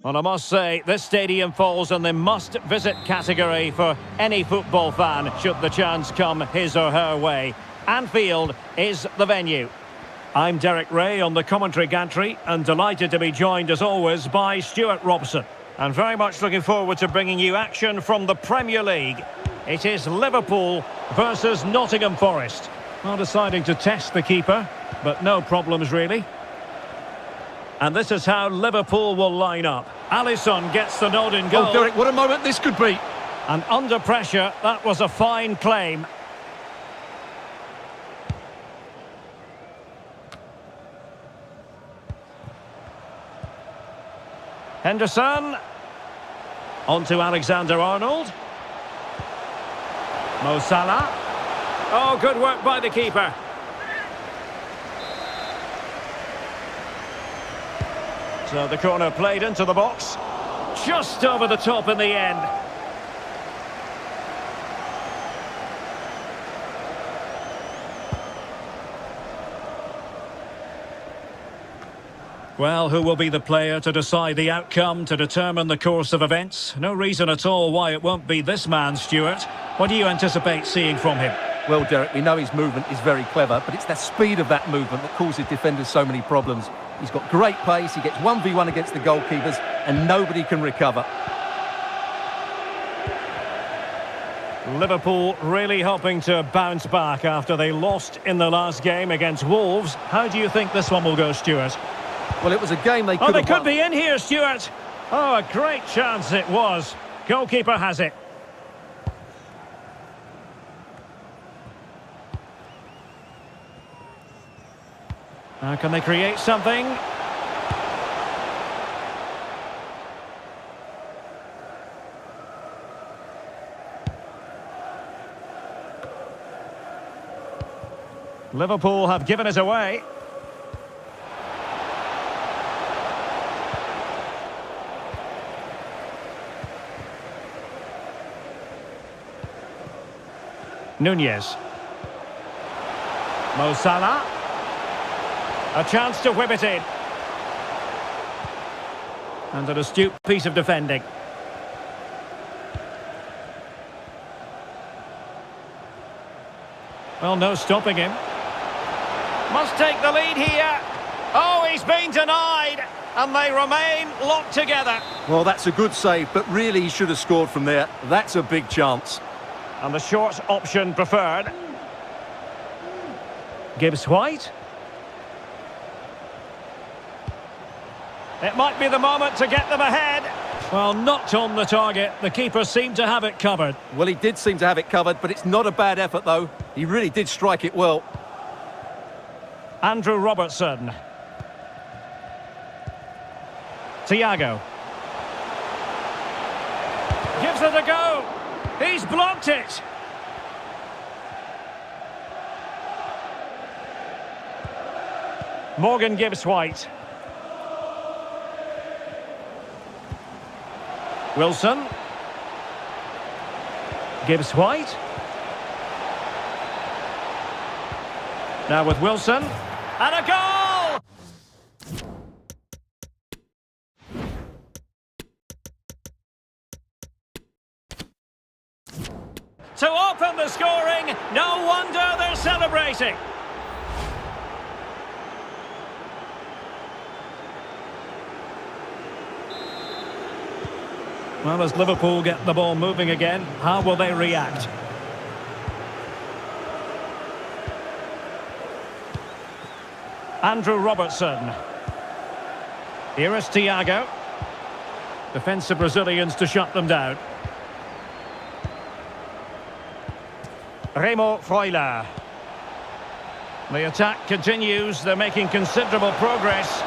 Well, I must say, this stadium falls in the must-visit category for any football fan, should the chance come his or her way. Anfield is the venue. I'm Derek Ray on the commentary gantry, and delighted to be joined, as always, by Stuart Robson. And very much looking forward to bringing you action from the Premier League. It is Liverpool versus Nottingham Forest. Well, deciding to test the keeper, but no problems really. And this is how Liverpool will line up. Alisson gets the nod in goal. Oh, Derek, what a moment this could be. And under pressure, that was a fine claim. Henderson. On to Alexander-Arnold. Mo Salah. Oh, good work by the keeper. So the corner played into the box. Just over the top in the end. Well, who will be the player to decide the outcome, to determine the course of events? No reason at all why it won't be this man, Stuart. What do you anticipate seeing from him? Well, Derek, we know his movement is very clever, but it's the speed of that movement that causes defenders so many problems. He's got great pace, he gets 1v1 against the goalkeepers, and nobody can recover. Liverpool really hoping to bounce back after they lost in the last game against Wolves. How do you think this one will go, Stuart? Well, it was a game they could have Oh, they could won. be in here, Stuart. Oh, a great chance it was. Goalkeeper has it. Now, can they create something? Liverpool have given it away. Nunez. Mo Salah. A chance to whip it in. And an astute piece of defending. Well, no stopping him. Must take the lead here. Oh, he's been denied. And they remain locked together. Well, that's a good save, but really he should have scored from there. That's a big chance. And the short option preferred. Gibbs-White. It might be the moment to get them ahead. Well, not on the target. The keeper seemed to have it covered. Well, he did seem to have it covered, but it's not a bad effort, though. He really did strike it well. Andrew Robertson. Thiago. Gives it a go. He's blocked it. Morgan Gibbs-White. Wilson. Gibbs-White. Now with Wilson. And a goal! To open the scoring, no wonder they're celebrating. Well, as Liverpool get the ball moving again, how will they react? Andrew Robertson. Here is Thiago. Defensive Brazilians to shut them down. Remo Freuler. The attack continues. They're making considerable progress.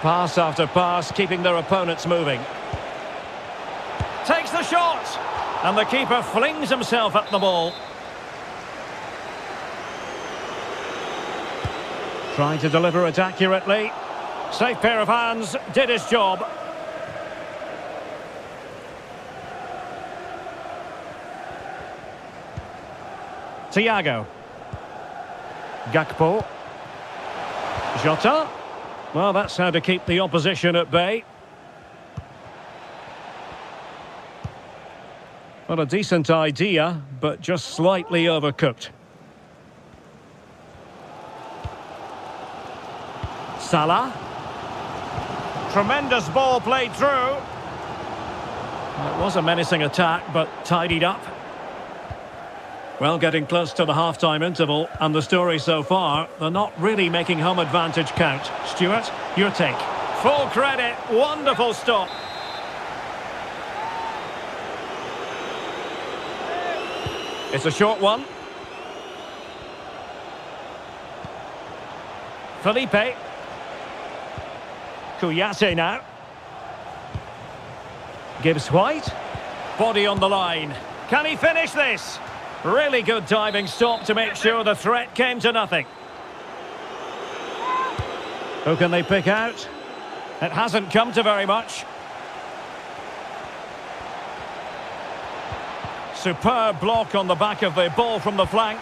Pass after pass, keeping their opponents moving. Takes the shot. And the keeper flings himself at the ball. Trying to deliver it accurately. Safe pair of hands, did his job. Thiago. Gakpo. Jota. Well, that's how to keep the opposition at bay. Well, a decent idea, but just slightly overcooked. Salah. Tremendous ball played through. It was a menacing attack, but tidied up. Well, getting close to the half-time interval, and the story so far, they're not really making home advantage count. Stuart, your take. Full credit, wonderful stop. It's a short one. Felipe. Kouyaté now. Gibbs White. Body on the line. Can he finish this? Really good diving stop to make sure the threat came to nothing. Who can they pick out? It hasn't come to very much. Superb block on the back of the ball from the flank.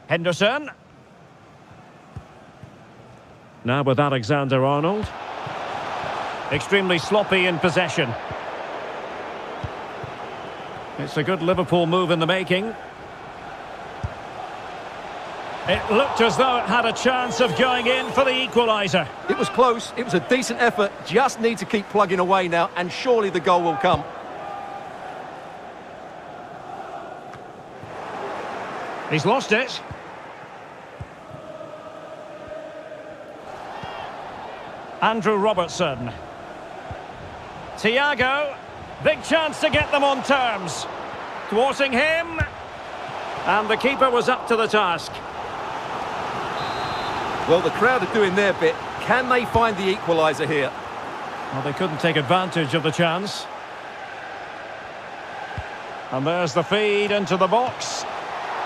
Henderson. Now with Alexander-Arnold. Extremely sloppy in possession. It's a good Liverpool move in the making. It looked as though it had a chance of going in for the equaliser. It was close, it was a decent effort, just need to keep plugging away now, and surely the goal will come. He's lost it. Andrew Robertson. Thiago. Big chance to get them on terms. Thwarting him. And the keeper was up to the task. Well, the crowd are doing their bit. Can they find the equaliser here? Well, they couldn't take advantage of the chance. And there's the feed into the box.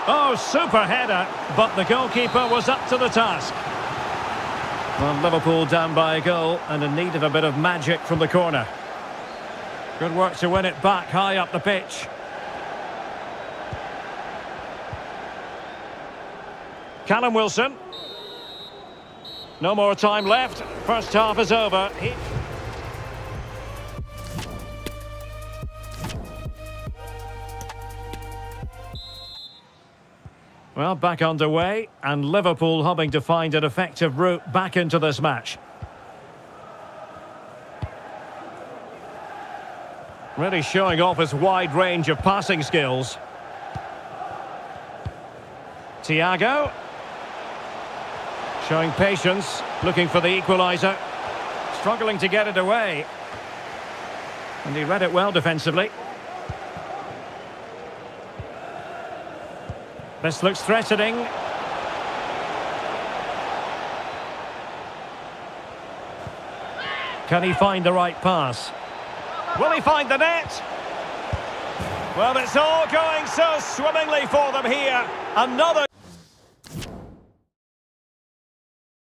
Oh, super header, but the goalkeeper was up to the task. Well, Liverpool down by a goal and in need of a bit of magic from the corner. Good work to win it back high up the pitch. Callum Wilson. No more time left. First half is over. Well, back underway, and Liverpool hoping to find an effective route back into this match. Really showing off his wide range of passing skills. Thiago. Showing patience, looking for the equaliser. Struggling to get it away. And he read it well defensively. This looks threatening. Can he find the right pass? Will he find the net? Well, it's all going so swimmingly for them here. Another...